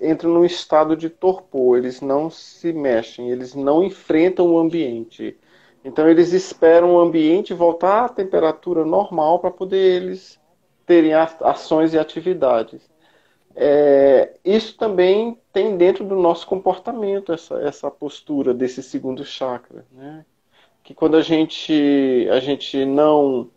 entram num estado de torpor, eles não se mexem, eles não enfrentam o ambiente. Então eles esperam o ambiente voltar à temperatura normal para poder eles terem ações e atividades. Isso também tem dentro do nosso comportamento, essa postura desse segundo chakra, né? Que quando a gente não,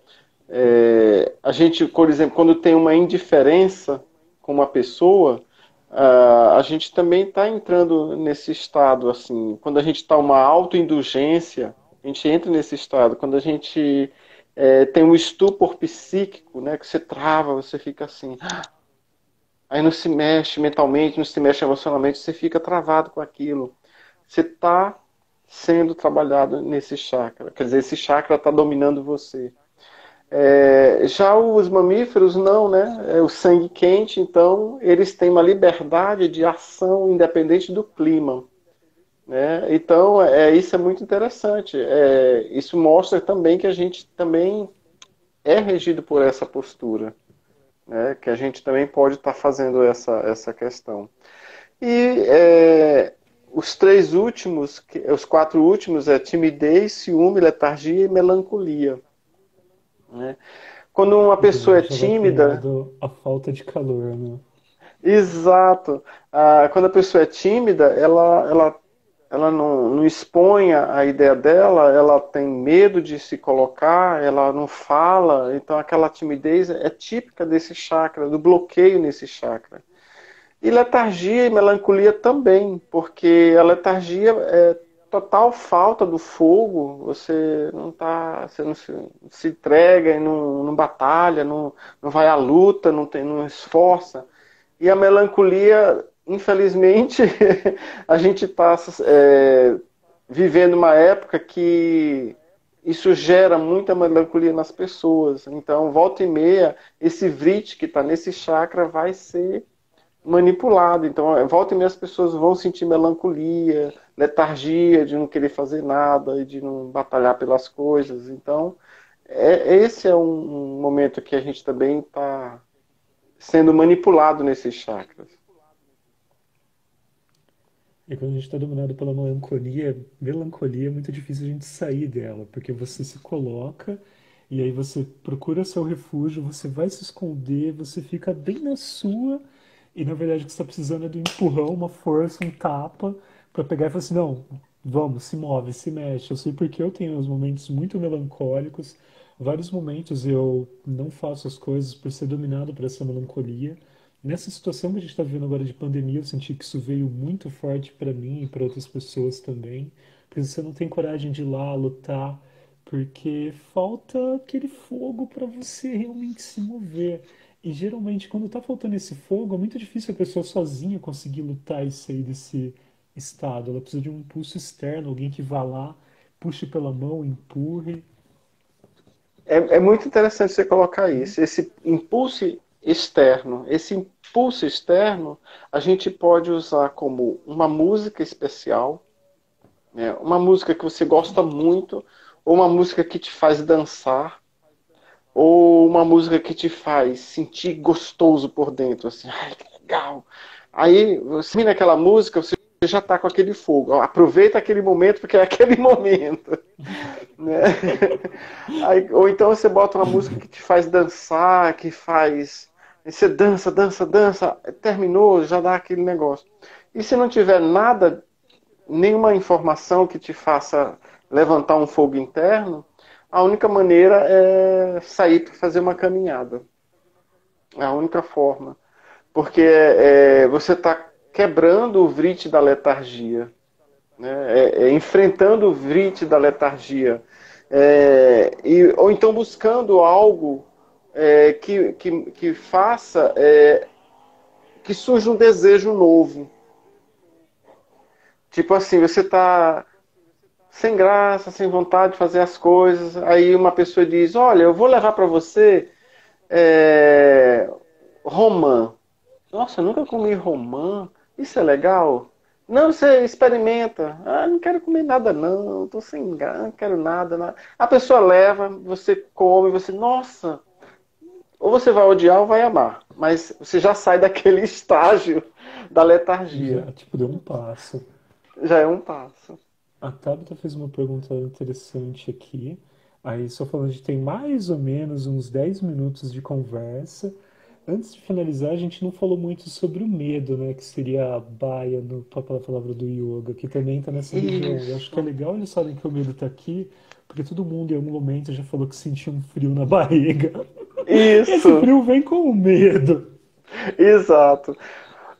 a gente, por exemplo, quando tem uma indiferença com uma pessoa, a gente também está entrando nesse estado, assim, quando a gente está uma autoindulgência, a gente entra nesse estado, quando a gente tem um estupor psíquico, né, que você trava, você fica assim, aí não se mexe mentalmente, não se mexe emocionalmente, você fica travado com aquilo. Você está sendo trabalhado nesse chakra. Quer dizer, esse chakra está dominando você. Já os mamíferos não, né? É o sangue quente, então eles têm uma liberdade de ação independente do clima. Né? Então, isso é muito interessante. Isso mostra também que a gente também é regido por essa postura. Né? Que a gente também pode estar fazendo essa questão. E os três últimos, os quatro últimos é timidez, ciúme, letargia e melancolia. Né? Quando uma E pessoa daí é já vai para um tímida, lado a falta de calor, né? exato. Quando a pessoa é tímida, ela não expõe a ideia dela, ela tem medo de se colocar, ela não fala. Então aquela timidez é típica desse chakra, do bloqueio nesse chakra. E letargia e melancolia também, porque a letargia é total falta do fogo, você não se entrega, e não batalha, não vai à luta, não esforça. E a melancolia, infelizmente, a gente está vivendo uma época que isso gera muita melancolia nas pessoas. Então, volta e meia, esse vrit que está nesse chakra vai ser manipulado. Então, volta e meia as pessoas vão sentir melancolia, letargia de não querer fazer nada e de não batalhar pelas coisas. Então, esse é um momento que a gente também está sendo manipulado nesses chakras. E quando a gente está dominado pela melancolia é muito difícil a gente sair dela, porque você se coloca e aí você procura seu refúgio, você vai se esconder, você fica bem na sua, e na verdade o que você está precisando é do empurrão, uma força, um tapa, para pegar e falar assim: não, vamos, se move, se mexe. Eu sei porque eu tenho uns momentos muito melancólicos, vários momentos eu não faço as coisas por ser dominado por essa melancolia. Nessa situação que a gente está vivendo agora de pandemia, eu senti que isso veio muito forte para mim e para outras pessoas também, porque você não tem coragem de ir lá lutar, porque falta aquele fogo para você realmente se mover. E geralmente, quando tá faltando esse fogo, é muito difícil a pessoa sozinha conseguir lutar e sair desse estado. Ela precisa de um impulso externo, alguém que vá lá, puxe pela mão, empurre. É muito interessante você colocar isso. Esse impulso externo, a gente pode usar como uma música especial, né? Uma música que você gosta muito, ou uma música que te faz dançar, ou uma música que te faz sentir gostoso por dentro, assim, ai, que legal. Aí, você termina aquela música, você já está com aquele fogo. Aproveita aquele momento, porque é aquele momento. Né? Aí, ou então você bota uma música que te faz dançar, que faz. Aí você dança, dança, dança, terminou, já dá aquele negócio. E se não tiver nada, nenhuma informação que te faça levantar um fogo interno, a única maneira é sair para fazer uma caminhada. É a única forma. Porque você está quebrando o vrit da letargia. Né? Enfrentando o vrit da letargia. Ou então buscando algo que faça que surja um desejo novo. Tipo assim, você está sem graça, sem vontade de fazer as coisas, aí uma pessoa diz: olha, eu vou levar para você romã. Nossa, eu nunca comi romã. Isso é legal? Não, você experimenta. Ah, não quero comer nada não, tô sem graça, não quero nada, nada. A pessoa leva, você come, você, nossa, ou você vai odiar ou vai amar, mas você já sai daquele estágio da letargia. Já, tipo, deu um passo. Já é um passo. A Tabitha fez uma pergunta interessante aqui. Aí, só falando de tem mais ou menos uns 10 minutos de conversa. Antes de finalizar, a gente não falou muito sobre o medo, né? Que seria a baia no, pela palavra do yoga, que também está nessa região. Eu acho que é Isso, legal eles sabem que o medo está aqui, porque todo mundo em algum momento já falou que sentia um frio na barriga. Esse isso, frio vem com o medo. exato.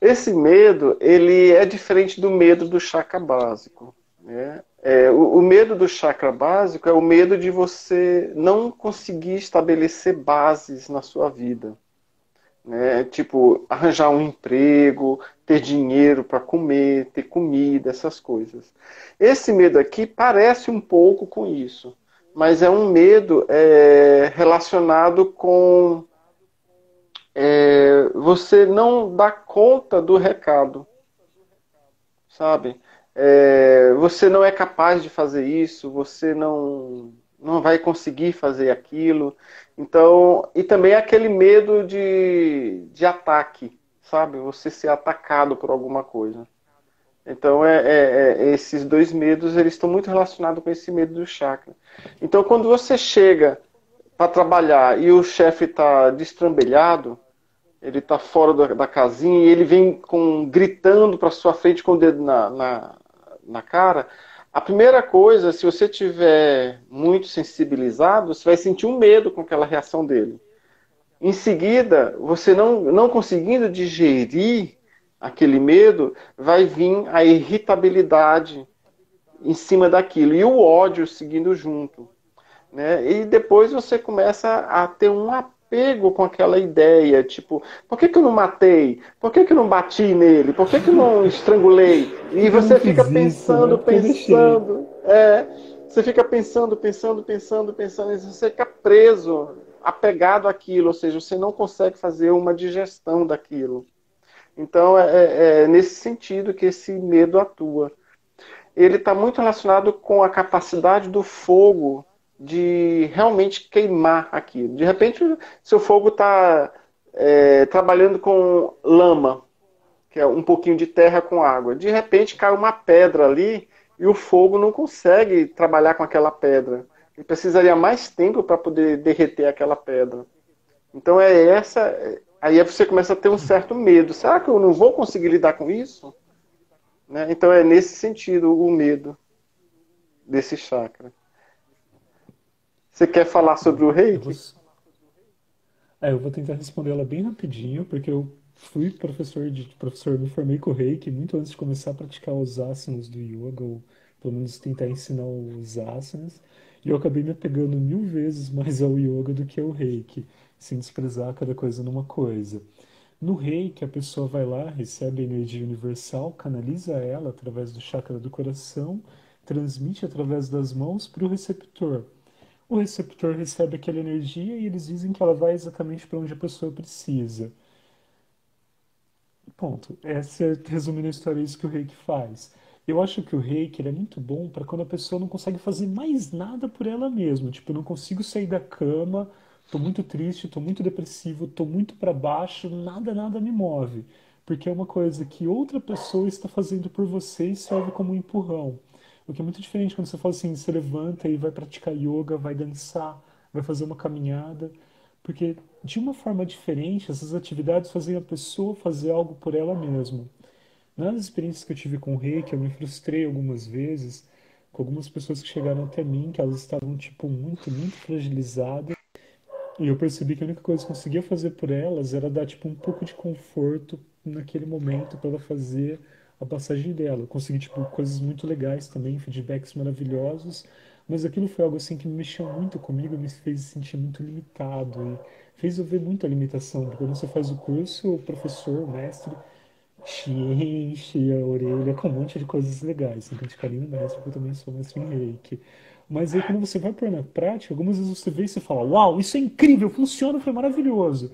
Esse medo, ele é diferente do medo do chakra básico, né? O medo do chakra básico é o medo de você não conseguir estabelecer bases na sua vida, né? Tipo, arranjar um emprego, ter dinheiro para comer, ter comida, essas coisas. Esse medo aqui parece um pouco com isso, mas é um medo relacionado com você não dar conta do recado, sabe? Você não é capaz de fazer isso, você não vai conseguir fazer aquilo. Então, e também aquele medo de ataque, sabe? Você ser atacado por alguma coisa. Então, esses dois medos, eles estão muito relacionados com esse medo do chakra. Então, quando você chega para trabalhar e o chefe está destrambelhado, ele está fora da casinha e ele vem gritando para sua frente com o dedo na cara. A primeira coisa, se você tiver muito sensibilizado, você vai sentir um medo com aquela reação dele. Em seguida, você não conseguindo digerir aquele medo, vai vir a irritabilidade em cima daquilo e o ódio seguindo junto, né? E depois você começa a ter um apego com aquela ideia, tipo, por que eu não matei? Por que eu não bati nele? Por que eu não estrangulei? Por E que eu não você fica fiz isso, né? pensando, Porque eu deixei. pensando, você fica pensando, e você fica preso, apegado àquilo, ou seja, você não consegue fazer uma digestão daquilo. Então, é nesse sentido que esse medo atua. Ele está muito relacionado com a capacidade do fogo de realmente queimar aquilo. De repente, seu fogo está trabalhando com lama, que é um pouquinho de terra com água. De repente, cai uma pedra ali e o fogo não consegue trabalhar com aquela pedra. Ele precisaria mais tempo para poder derreter aquela pedra. Então é essa. Aí você começa a ter um certo medo. Será que eu não vou conseguir lidar com isso? Né? Então é nesse sentido o medo desse chakra. Você quer falar sobre Bom, o eu vou, reiki? eu vou tentar responder ela bem rapidinho, porque eu fui professor, me formei com Reiki muito antes de começar a praticar os asanas do yoga, ou pelo menos tentar ensinar os asanas. E eu acabei me apegando 1000 vezes mais ao yoga do que ao Reiki, sem desprezar cada coisa numa coisa. No Reiki, a pessoa vai lá, recebe a energia universal, canaliza ela através do chakra do coração, transmite através das mãos para o receptor. O receptor recebe aquela energia e eles dizem que ela vai exatamente para onde a pessoa precisa. Ponto. Essa é, resumindo a história, é isso que o reiki faz. Eu acho que o reiki ele é muito bom para quando a pessoa não consegue fazer mais nada por ela mesma. Tipo, eu não consigo sair da cama, tô muito triste, tô muito depressivo, tô muito para baixo, nada me move. Porque é uma coisa que outra pessoa está fazendo por você e serve como um empurrão. O que é muito diferente quando você fala assim, você levanta e vai praticar yoga, vai dançar, vai fazer uma caminhada. Porque, de uma forma diferente, essas atividades fazem a pessoa fazer algo por ela mesma. Nas experiências que eu tive com o reiki, eu me frustrei algumas vezes com algumas pessoas que chegaram até mim, que elas estavam, tipo, muito fragilizadas. E eu percebi que a única coisa que eu conseguia fazer por elas era dar, tipo, um pouco de conforto naquele momento para ela fazer a passagem dela. Eu consegui, tipo, coisas muito legais também, feedbacks maravilhosos, mas aquilo foi algo, assim, que me mexeu muito comigo, me fez sentir muito limitado e fez eu ver muito a limitação, porque quando você faz o curso, o professor, o mestre, te enche a orelha com um monte de coisas legais. Então, de carinho mestre, porque eu também sou mestre em reiki. Mas aí, quando você vai pôr na prática, algumas vezes você vê e você fala: Uau, isso é incrível, funciona, foi maravilhoso.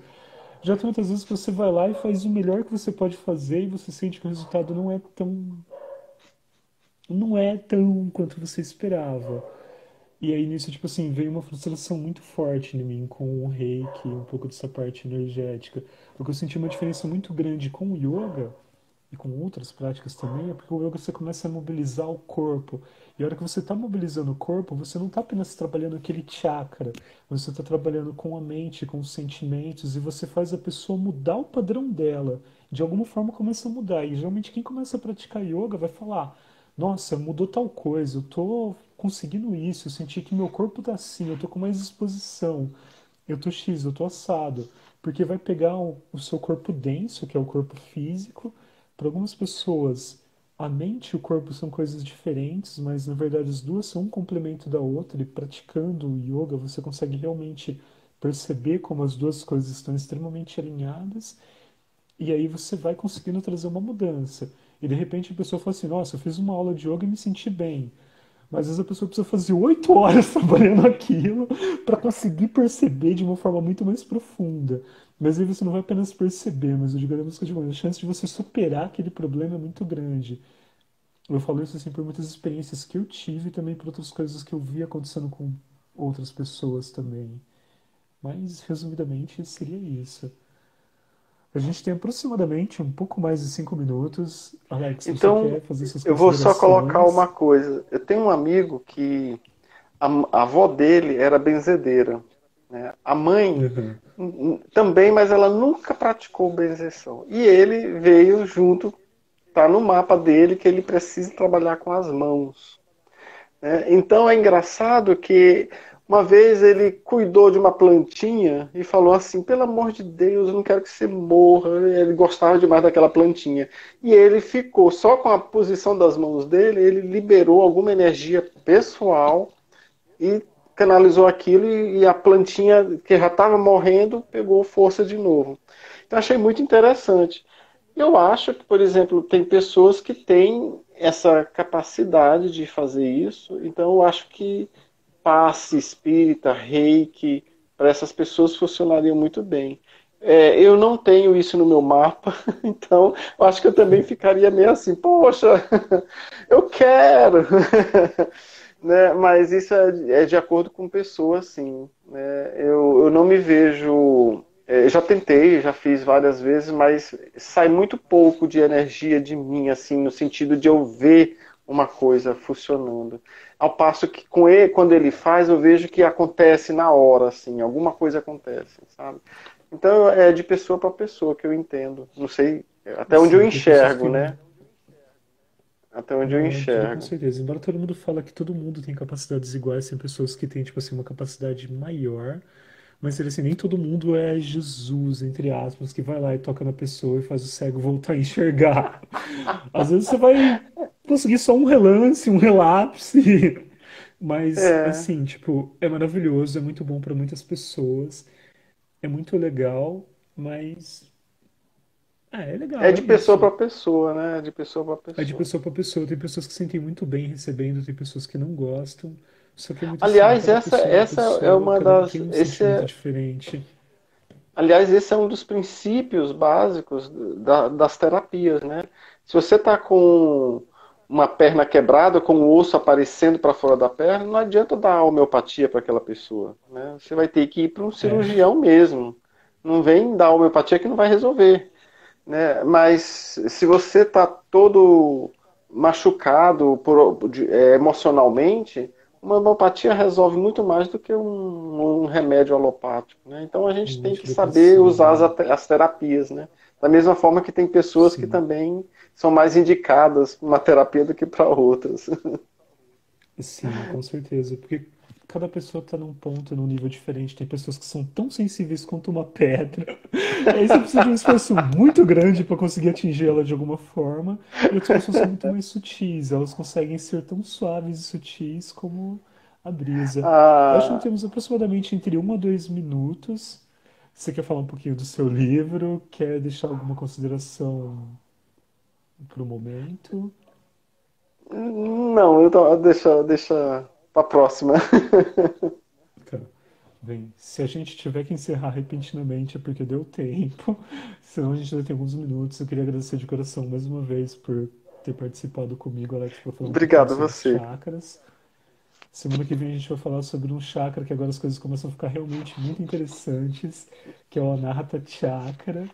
Já tem outras vezes que você vai lá e faz o melhor que você pode fazer e você sente que o resultado não é tão quanto você esperava. E aí nisso, tipo assim, veio uma frustração muito forte em mim com o reiki, um pouco dessa parte energética. Porque eu senti uma diferença muito grande com o yoga e com outras práticas também, é porque o yoga você começa a mobilizar o corpo. E a hora que você está mobilizando o corpo, você não está apenas trabalhando aquele chakra, você está trabalhando com a mente, com os sentimentos, e você faz a pessoa mudar o padrão dela. De alguma forma começa a mudar. E geralmente quem começa a praticar yoga vai falar: nossa, mudou tal coisa, eu tô conseguindo isso, eu senti que meu corpo tá assim, eu tô com mais disposição, eu tô X, eu tô assado. Porque vai pegar o seu corpo denso, que é o corpo físico. Para algumas pessoas, a mente e o corpo são coisas diferentes, mas na verdade as duas são um complemento da outra. E praticando o yoga, você consegue realmente perceber como as duas coisas estão extremamente alinhadas. E aí você vai conseguindo trazer uma mudança. E de repente a pessoa fala assim: nossa, eu fiz uma aula de yoga e me senti bem. Mas às vezes a pessoa precisa fazer 8 horas trabalhando aquilo para conseguir perceber de uma forma muito mais profunda. Mas aí você não vai apenas perceber, mas eu digo a chance de você superar aquele problema é muito grande. Eu falo isso assim por muitas experiências que eu tive e também por outras coisas que eu vi acontecendo com outras pessoas também. Mas, resumidamente, seria isso. A gente tem aproximadamente um pouco mais de 5 minutos. Alex, você Então, quer fazer suas eu vou só colocar uma considerações? coisa. Eu tenho um amigo que a avó dele era benzedeira, né? A mãe Uhum. também, mas ela nunca praticou benzeção. E ele veio junto, tá no mapa dele que ele precisa trabalhar com as mãos, né? Então é engraçado que uma vez ele cuidou de uma plantinha e falou assim: pelo amor de Deus, eu não quero que você morra. Ele gostava demais daquela plantinha. E ele ficou só com a posição das mãos dele, ele liberou alguma energia pessoal e canalizou aquilo e a plantinha que já estava morrendo pegou força de novo. Então achei muito interessante. Eu acho que, por exemplo, tem pessoas que têm essa capacidade de fazer isso, então eu acho que passe espírita, reiki, para essas pessoas funcionariam muito bem. Eu não tenho isso no meu mapa, então eu acho que eu também ficaria meio assim, poxa, eu quero, né? Mas isso é de acordo com pessoas, sim. Né? Eu não me vejo. Já tentei, já fiz várias vezes, mas sai muito pouco de energia de mim, assim, no sentido de eu ver uma coisa funcionando. Ao passo que com ele, quando ele faz, eu vejo que acontece na hora, assim, alguma coisa acontece, sabe? Então é de pessoa para pessoa que eu entendo. Não sei, até onde eu Sim, tem pessoas que enxergo, têm. né? Até onde eu Não, eu digo com enxergo. certeza. Embora todo mundo fala que todo mundo tem capacidades iguais, tem pessoas que têm, tipo assim, uma capacidade maior. Mas assim, nem todo mundo é Jesus, entre aspas, que vai lá e toca na pessoa e faz o cego voltar a enxergar. Às vezes você vai conseguir só um relance, um relapse. Mas, É, assim, tipo, é maravilhoso, é muito bom para muitas pessoas, é muito legal, mas. É é legal, é de pessoa para isso. pessoa, né? É de pessoa para É de pessoa. pessoa para pessoa. Tem pessoas que se sentem muito bem recebendo, tem pessoas que não gostam. Só que é muito assim, Aliás, cada pessoa é uma essa é pessoa, uma cada um das. tem um sentimento diferente. Aliás, esse é um dos princípios básicos das terapias, né? Se você está com uma perna quebrada, com o osso aparecendo para fora da perna, não adianta dar homeopatia para aquela pessoa, né? Você vai ter que ir para um É, cirurgião mesmo. Não vem dar homeopatia que não vai resolver, né? Mas se você está todo machucado emocionalmente, uma homeopatia resolve muito mais do que um remédio alopático, né? Então a gente um tem que saber usar antidepressivo. as terapias, né? Da mesma forma que tem pessoas que Sim. também são mais indicadas para uma terapia do que para outras. Sim, com certeza. Porque cada pessoa está num ponto, num nível diferente. Tem pessoas que são tão sensíveis quanto uma pedra. E aí você precisa de um esforço muito grande para conseguir atingir ela de alguma forma. E outras pessoas são muito mais sutis. Elas conseguem ser tão suaves e sutis como a brisa. Eu acho que Ah, temos aproximadamente entre 1 a 2 minutos. Você quer falar um pouquinho do seu livro? Quer deixar alguma consideração para o momento? não, deixa para a próxima. Tá. Bem, se a gente tiver que encerrar repentinamente é porque deu tempo, senão a gente ainda tem alguns minutos. Eu queria agradecer de coração mais uma vez por ter participado comigo, Alex, para falar um pouquinho Obrigado a sobre os você. chakras. Semana que vem a gente vai falar sobre um chakra que agora as coisas começam a ficar realmente muito interessantes, que é o Anahata Chakra.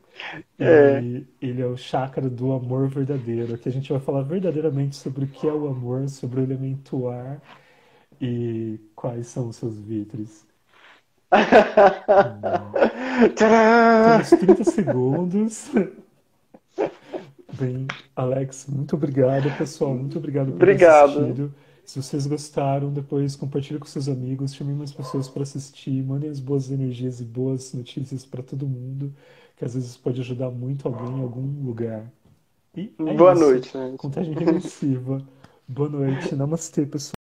É. E ele é o chakra do amor verdadeiro. Aqui a gente vai falar verdadeiramente sobre o que é o amor, sobre o elemento ar e quais são os seus víveres. Hum. Tcharam! Temos 30 segundos. Bem, Alex, muito obrigado, pessoal. Muito obrigado por ter Obrigado. assistido. Se vocês gostaram, depois compartilhe com seus amigos, chame mais pessoas para assistir, mandem as boas energias e boas notícias para todo mundo, que às vezes pode ajudar muito alguém em algum lugar. E é Boa isso. noite, gente. Contagem regressiva. Boa noite. Namastê, pessoal.